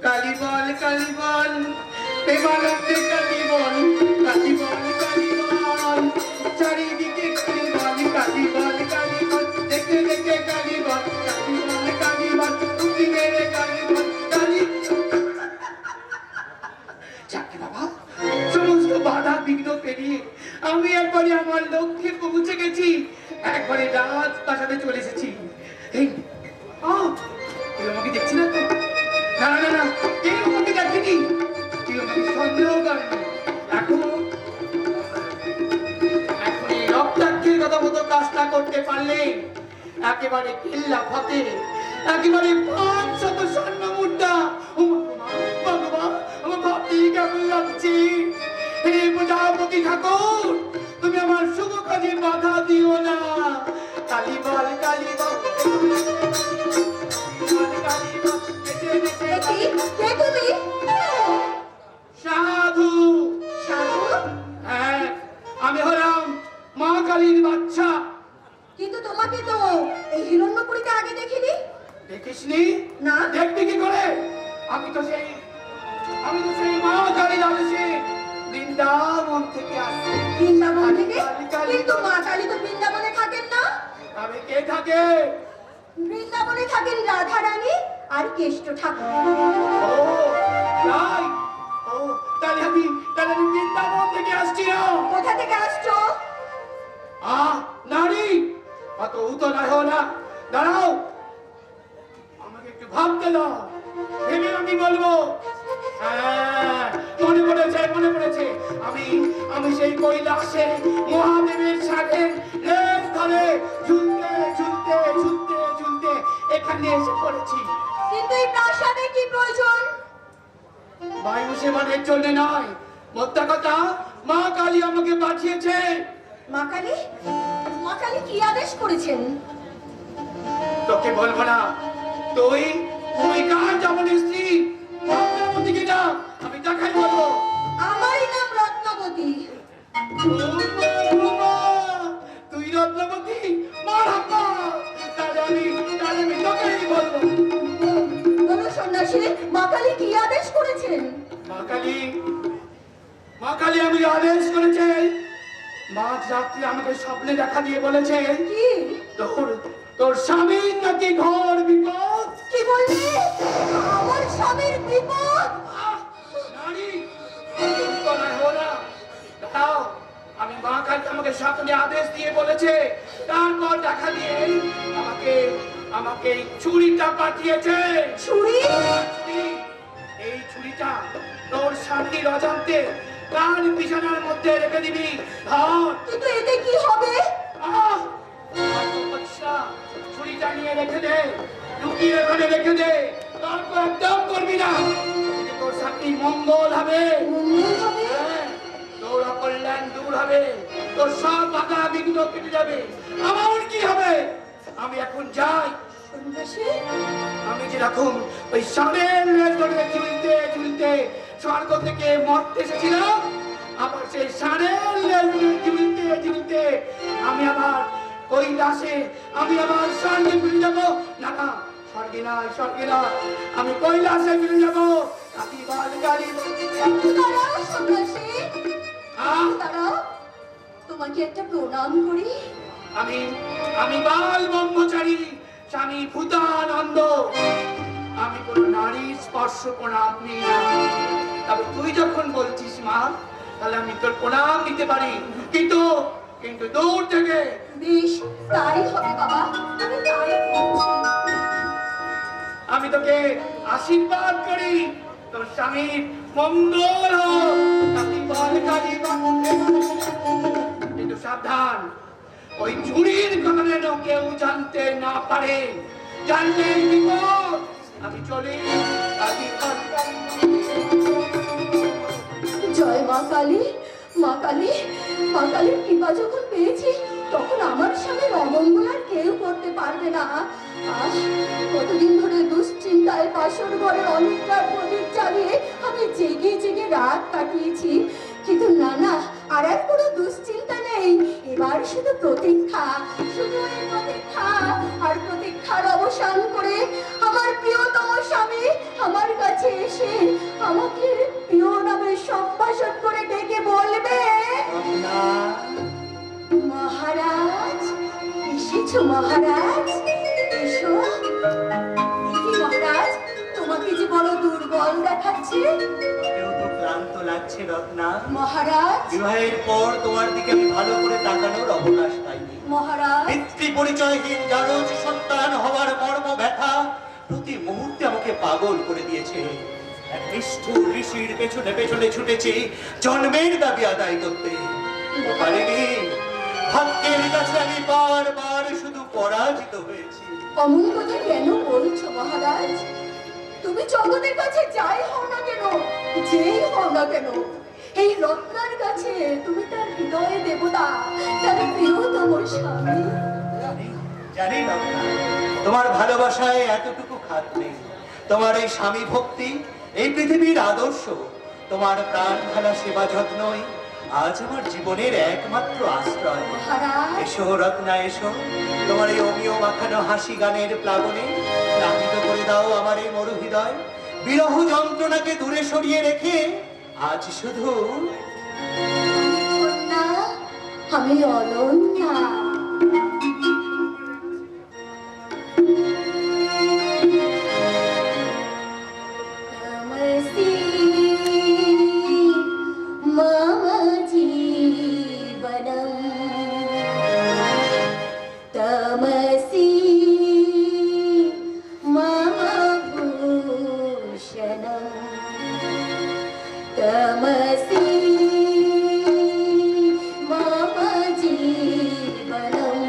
কালীবল কালীবল প্রেমানন্দে কালীবল কালীবল কালীবল চারিদিকে কালীবল কালীবল কালীবল দেখে দেখে কালীবল কালীবল কালীবল উঠি মেরে কালীবল কালী। যাকে বাবা, সমস্ত বাধা বিঘ্ন পেরিয়ে আমি একবারে আমার লক্ষ্যে পৌঁছে গেছি। একবারে রাত প্রাসাদে চলে এসেছি। এই কেউ আমাকে দেখছি না তো? না না না, কেউ আমাকে দেখেনি, কেউ আমাকে সন্দেহ করেনি। এখন এই রক্তাক্ষের কথা মতো কাজটা করতে পারলে একেবারে কিল্লা ফতে, একেবারে 500 স্বর্ণ মুদ্রা। ভগবান, আমার ভাবতেই কেমন লাগছে। হে প্রজাপতি ঠাকুর, তুমি আমার শুভ কাজে বাধা দিও না। কালীবল কালীবল কে তুমি? সাধু। সাধু? হ্যাঁ, আমি হলাম মা কালীর বাচ্চা। কিন্তু তোমাকে তো এই হিরণ্যপুরীতে আগে দেখিনি। দেখিসনি? না। দেখবি কি করে? আমি তো সেই মা কালীর আদেশে বৃন্দাবন থেকে আসছি। বৃন্দাবন থেকে? কালী, কালী। কিন্তু মা কালী তো বৃন্দাবনে থাকেন না। আমি কে থাকে? বৃন্দাবনে থাকেন রাধা রানী আর কেষ্ট ঠাকুর। ও তাই? ও তাহলে আমি বৃন্দাবন থেকে আসছি না। কোথা থেকে আসছো? নারী, অত উতো না হো না। দাঁড়াও, আমাকে একটু ভাবতে দাও, ভেবে আমি বলবো। হ্যাঁ, মনে পড়েছে। আমি সেই কৈলাসে মহাদেবের সাথে লেপ ধরে ঝুলতে এখানে এসে পড়েছি। কিন্তু এই প্রাসাদে কি প্রয়োজন? বায়ু সেবনের জন্য নয়, মোদ্দা কথা মা কালী আমাকে পাঠিয়েছে। মা কালী? মা কালী কি আদেশ করেছেন? তোকে বলবো না। তুই কার যেমন স্ত্রী রত্নবতী কিনা আমি দেখাই বলবো। আমারই নাম রত্নবতী। তুই রত্নবতী? মারাপ্পা! তাহলে আমি তোকেই বলবো। বলো সন্ন্যাসী, মা কালী কি আদেশ করেছেন? মা কালী আমি আদেশ করেছে, মাঝ রাত্রি আমাকে স্বপ্নে দেখা দিয়ে বলেছে কি? তোর স্বামীর নাকি ঘর বিপদ। কি বললি? আমার স্বামীর বিপদ? নারী, আমি মা কালী আমাকে স্বপ্নে আদেশ দিয়ে বলেছে, তারপর দেখা দিয়ে আমাকে এই ছুরিটা পাঠিয়েছে। ছুরি? এই ছুরিটা তোর স্বামীর অজান্তে তার বিছানার মধ্যে রেখে দিবি। ধর। কিন্তু এতে কি হবে? আহ! বৎসা, ছুরিটা নিয়ে রেখে দে, লুকিয়ে ওখানে রেখে দে, তর্ক একদম করবি না। এতে তোর চাকরির মঙ্গল হবে। মঙ্গল হবে? হ্যাঁ, তোর অকল্যাণ দূর হবে, তোর সব বাধা বিঘ্ন কেটে যাবে। আমার কি হবে? আমি এখন যাই। সন্ন্যাসী, আমি যেরকম ওই সামনের লেজ ধরে ঝুলতে ঝুলতে স্বর্গ থেকে মরতে এসেছিলাম, আবার সেই সামনের লেজ ধরে ঝুলতে ঝুলতে আমি আবার কৈলাসে, আমি আবার স্বর্গে ফিরে যাবো। না না, স্বর্গে না, স্বর্গে না, আমি কৈলাসে ফিরে যাবো। আমি বালগাড়ি একটু দাঁড়াও সন্ন্যাসী, আহ! দাঁড়াও, তোমাকে একটা প্রণাম করি। আমি বাল ব্রহ্মচারী স্বামী ভূতানন্দ। আমি কোন নারী স্পর্শ প্রণাম নিই না। তবে তুই যখন বলছিস মা, তাহলে আমি তোর প্রণাম নিতে পারি, কিন্তু কিন্তু দূর থেকে। বেশ, তাই হবে বাবা, আমি তাই করছি। আমি তোকে আশীর্বাদ করি, তোর স্বামীর মঙ্গল হোক। আমি বালগাড়ি কিন্তু সাবধান, ওই চুরির কথা যেন কেউ জানতে না পারে। জানলে বিপদ। আমি চলি। জয় মা কালী, মা কালী, মা কালীর কৃপা যখন পেয়েছি, তখন আমার স্বামীর অমঙ্গল আর কেউ করতে পারবে না। আহ, কতদিন ধরে দুশ্চিন্তায় বাসর ঘরে অনিদ্রার প্রদীপ জ্বালিয়ে আমি জেগে জেগে রাত কাটিয়েছি, কিন্তু না না, আর এক কোনো দুশ্চিন্তা নেই। এবার শুধু প্রতীক্ষা, শুধু এই প্রতীক্ষা। আর প্রতীক্ষার অবসান করে আমার প্রিয়তম স্বামী আমার কাছে এসে আমাকে প্রিয় নামে সম্ভাষণ করে ডেকে বলবে, মহারাজ এসেছো মহারাজ, এসো। কি মহারাজ, তোমাকে যে বড় দুর্বল দেখাচ্ছে। কেউ তো ক্লান্ত লাগছে রত্না। মহারাজ, বিবাহের পর তোমার দিকে আমি ভালো করে তাকানোর অবকাশ পাইনি। মহারাজ, পিতৃ পরিচয়হীন জারজ সন্তান হওয়ার মর্ম ব্যথা প্রতি মুহূর্তে আমাকে পাগল করে দিয়েছে। এক নিষ্ঠুর ঋষির পেছনে পেছনে ছুটেছি জন্মের দাবি আদায় করতে, পারিনি। ভাগ্যের কাছে আমি বারবার শুধু পরাজিত হয়েছি। অমন কথা কেন বলছো মহারাজ? তুমি জগতের কাছে যাই হও না কেন, যেই হও না কেন, এই রত্নার কাছে তুমি তার হৃদয়ে দেবতা, তার প্রিয়তম স্বামী। জানি, জানি রত্না, তোমার ভালোবাসায় এতটুকু খাত নেই। তোমার এই স্বামী ভক্তি, এই পৃথিবীর আদর্শ, তোমার প্রাণ ঢালা সেবা যত্নই আজ আমার জীবনের একমাত্র আশ্রয়। মহারাজ, এসো রত্না, এসো। তোমার এই অমিয় মাখানো হাসি গানের প্লাবনে প্লাবিত করে দাও আমার এই মরু হৃদয়। বিরহ যন্ত্রণাকে দূরে সরিয়ে রেখে আজ শুধু না, আমি অনন্যা। তমসি মম জীবনম, তমসি মম ভূষণম, তমসি মম জীবনম।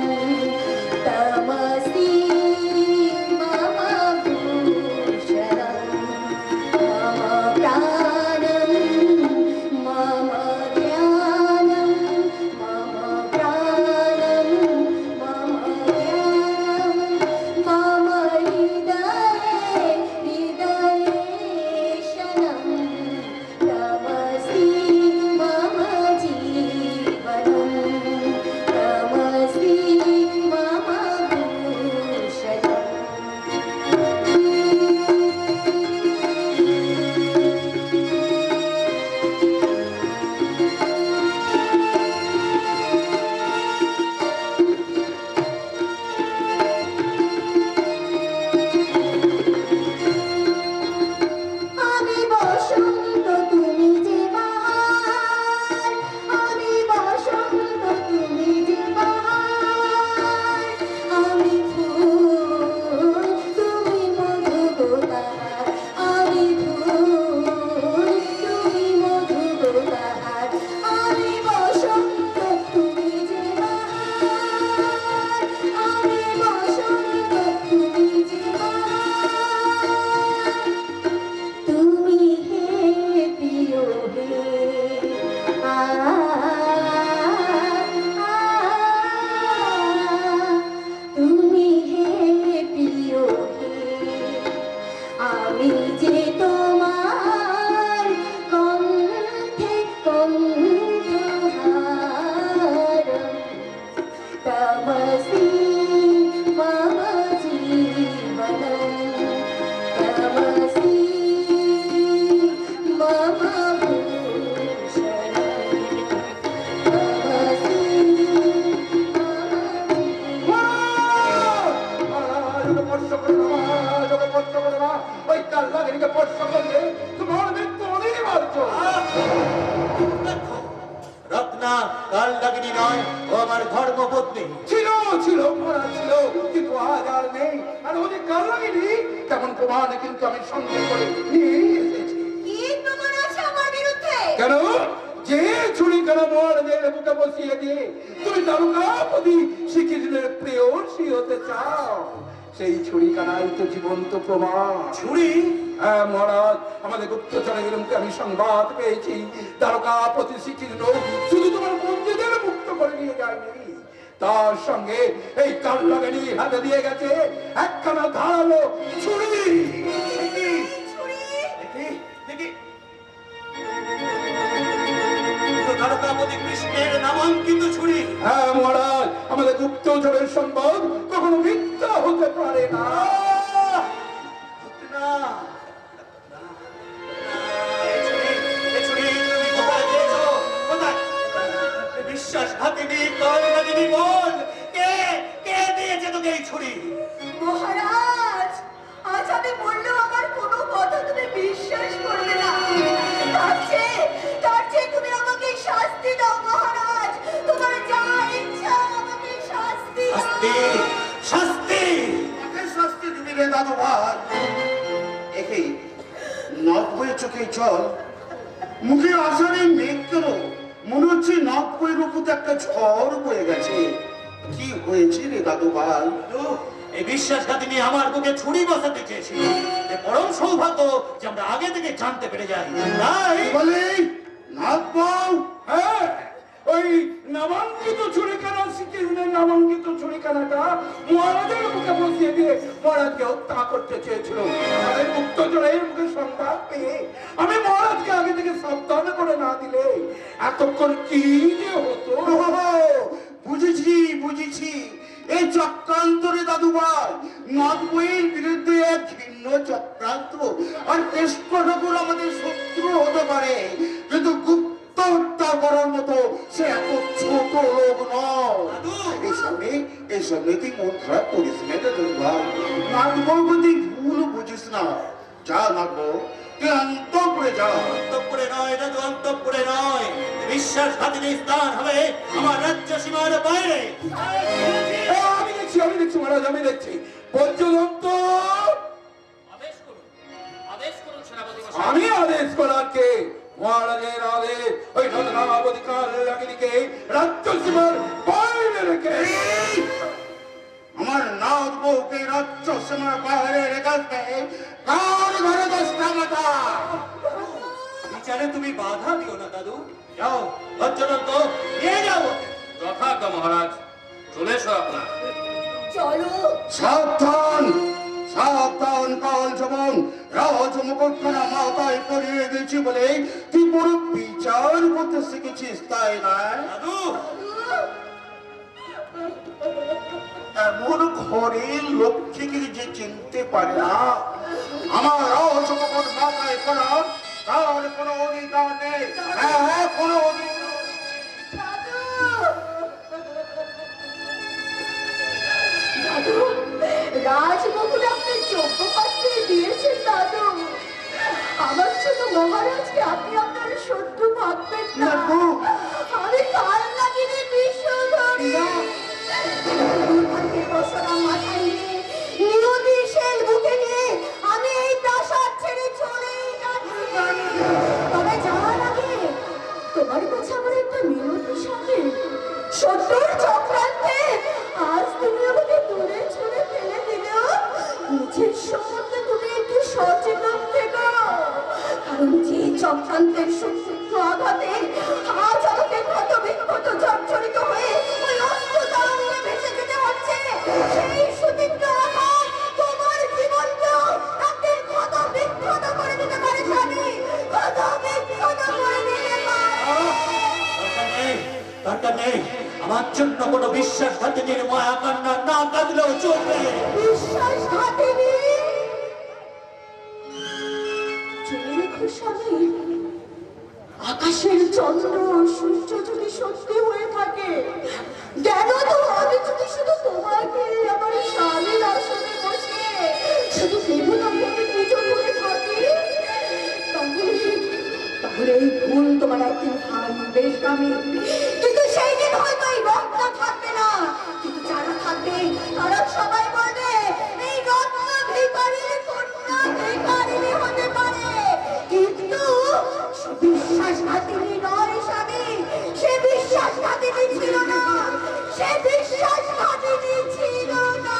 ছুরিকে স্পর্শ করলে তোমার মৃত্যু অনিবার্য। দেখো, রত্না কাল ডাকিনী নয়, ও আমার ধর্মপত্নী। ছিল ছিল মরা ছিল, কিন্তু আজ আর নেই। আর ওই যে কাল লাগেনি তেমন প্রমাণ কিন্তু আমি সঙ্গে করে নিয়ে এসেছি। কি প্রমাণ আছে আমার বিরুদ্ধে? কেন? যে ছুরি কেন মহারাজের বুকে বসিয়ে দিয়ে তুমি তারকাপতি শ্রীকৃষ্ণের প্রেয়সী হতে চাও, সেই ছুরি কানাই তো জীবন্ত প্রমাণ। ছুরি? হ্যাঁ মহারাজ, আমাদের গুপ্তচরের মুখে আমি সংবাদ পেয়েছি তারকাপতি শ্রীকৃষ্ণ শুধু তোমার বন্ধুদের মুক্ত করে নিয়ে যায়নি, তার সঙ্গে এই কাল লাগানি হাতে দিয়ে গেছে একখানা ধারালো ছুরি। দেখি দেখি, দ্বারকাপতি কৃষ্ণের নামাঙ্কিত ছুরি। হ্যাঁ মহারাজ, আমাদের গুপ্তচরের সংবাদ কখনো মিথ্যা হতে পারে না। না, এই ছুরি তুমি কোথায় পেয়েছো? কোথায়? বিশ্বাসঘাতিনী কাল ডাকিনী বল, কে কে দিয়েছে তোকে এই ছুরি? মহারাজ, আজ আমি বললেও আমার কোনো কথা তুমি বিশ্বাস করবে না। তার চেয়ে তুমি আমাকে শাস্তি দাও মহারাজ, তোমার যা ইচ্ছা আমাকে শাস্তি শাস্তি দাও। শাস্তি কাকে শাস্তি দিবি রে দাদু ভাই? একে নখ বয়ে চোখে জল, মুখে আসারে মেঘ কেন, মনে হচ্ছে নখ বয়ে রূপতে একটা ঝড় বয়ে গেছে। কি হয়েছে রে দাদু ভাই? দাদু, এই বিশ্বাসঘাতিনী আমার বুকে ছুরি বসাতে চেয়েছিল। এ পরম সৌভাগ্য যে আমরা আগে থেকে জানতে পেরে যাই। তাই বলে নাথ বউ, হ্যাঁ, ওই নামাঙ্কিত ছুরিকানা শ্রীকৃষ্ণের নামাঙ্কিত ছুরিকানাটা মহারাজের মুখে বসিয়ে দিয়ে মহারাজকে হত্যা করতে চেয়েছিল। আমাদের গুপ্তচরের মুখে সংবাদ পেয়ে আমি মহারাজকে আগে থেকে সাবধান করে না দিলে এতক্ষণ কি যে হতো। বুঝেছি বুঝেছি, এই চক্রান্ত রে দাদু ভাই, নাথ বইয়ের বিরুদ্ধে এক ভিন্ন চক্রান্ত। আর কৃষ্ণ ঠাকুর আমাদের শত্রু হতে পারে, কিন্তু গুপ্ত হত্যা করার মতো সে এত ছোট লোক নয়। এই সামনে তুই মন খারাপ করিস না দাদু ভাই। নাথ বউ প্রতি ভুল বুঝিস না। যা নাথ বউ, তুই অন্তঃপুরে যা। অন্তঃপুরে নয় দাদু, অন্তঃপুরে নয়। বিশ্বাসঘাতিনী স্থান হবে আমার রাজ্য সীমার বাইরে। আমি দেখছি মহারাজ, আমি দেখছি। পর্যন্ত আদেশ করুন, আদেশ করুন সেনাপতি মশাই। আমি আদেশ করার কে? মহারাজের আদেশ ওই নদনাবতী কাল লাগিনীকে রাজ্য সীমার বাইরে রেখে। আমার নাথ বউকে রাজ্য সীমার বাইরে রেখে কার ঘরে দশটা মাথা? বিচারে তুমি বাধা দিও না দাদু। যাও ভদ্রদত্ত, নিয়ে যাও। যথাজ্ঞা মহারাজ, চলে এসো আপনার। চলো। সাবধান সাবধান, কাল যখন রাজ মুকুটখানা মাথায় পরিয়ে দিয়েছি বলে তুই বড় বিচার করতে শিখেছিস, তাই না? দাদু, এমন ঘরের লক্ষ্মীকে যে চিনতে পারে না, আমার রাজ মুকুট মাথায় করা তার কোনো অধিকার নেই। হ্যাঁ, কোনো অধিকার দাদু, রাজমকুট আপনি যোগ্য পাত্রে দিয়েছেন দাদু। আমার ছোট মহারাজকে আপনি আপনার শত্রু ভাববেন না। আমি কাল লাগিনি বিশ্বধরী। দুর্ভাগ্যের বসরা মাথায় নিয়ে, নিয়তির শেল বুকে নিয়ে আমি এই প্রাসাদ ছেড়ে চলে যাচ্ছি। তবে যাওয়ার আগে তোমার কাছে আমার একটা মিনতি সাথে। সত্যর চক্রান্তে আজ তুমি আমাকে দূরে ছুড়ে ফেলে দিলেও নিজের সম্বন্ধে তুমি একটু সচেতন থেকো। কারণ যে চক্রান্তের সুসূক্ষ্ম আঘাতে আজ আমাকে ক্ষত বিক্ষত জর্জরিত হয়ে ওই অস্ত্র তরঙ্গে ভেসে যেতে হচ্ছে, সেই সুতীক্ষ্ণ আঘাত তোমার জীবনকেও একদিন ক্ষত বিক্ষত করে দিতে পারে স্বামী, ক্ষত বিক্ষত করে দিতে পারে। দরকার নেই। আমার জন্য কোনো বিশ্বাসঘাতিনীর মায়া কান্না না কাঁদলেও চলবে। বিশ্বাসঘাতিনী? জেনে রেখো স্বামী, আকাশের চন্দ্র সূর্য যদি সত্যি হয়ে থাকে, জানো তো আমি যদি শুধু তোমাকে আমার স্বামীর আসনে বসে শুধু দেবতাকে পুজো করে থাকি, ফুল তোমার একদিন ভাঙবে স্বামী, কিন্তু সেই দিন হয়তো এই রথটা থাকবে না, কিন্তু যারা থাকবে তারা সবাই বলবে এই রথটা ভিখারির কন্যা ভিখারিনী হতে পারে, কিন্তু সে বিশ্বাসঘাতিনী নয় স্বামী, সে বিশ্বাসঘাতিনী ছিল না, সে বিশ্বাসঘাতিনী ছিল না।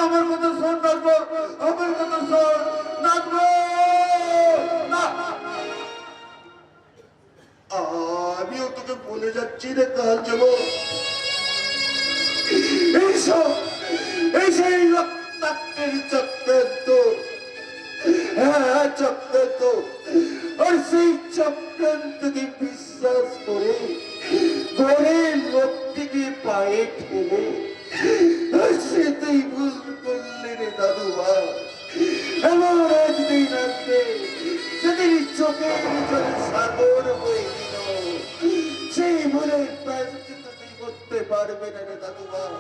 আমার কথা শোন নাচবো, আমার কথা শোন নাচবো না। আমিও তোকে বলে যাচ্ছি রে কাল যাব এইসব এই সেই রক্তাক্তের চক্রান্ত, হ্যাঁ চক্রান্ত, আর সেই চক্রান্তকে বিশ্বাস করে ঘরের লোকটিকে পায়ে ঠেলে সেটাই ভুল করলে রে দাদু ভাই। এমন একদিন আসবে সেদিন চোখের জলে সাগর হয়ে গেল, সেই ভুলের প্রায়শ্চিত্ত তুই করতে পারবে না রে দাদু ভাই।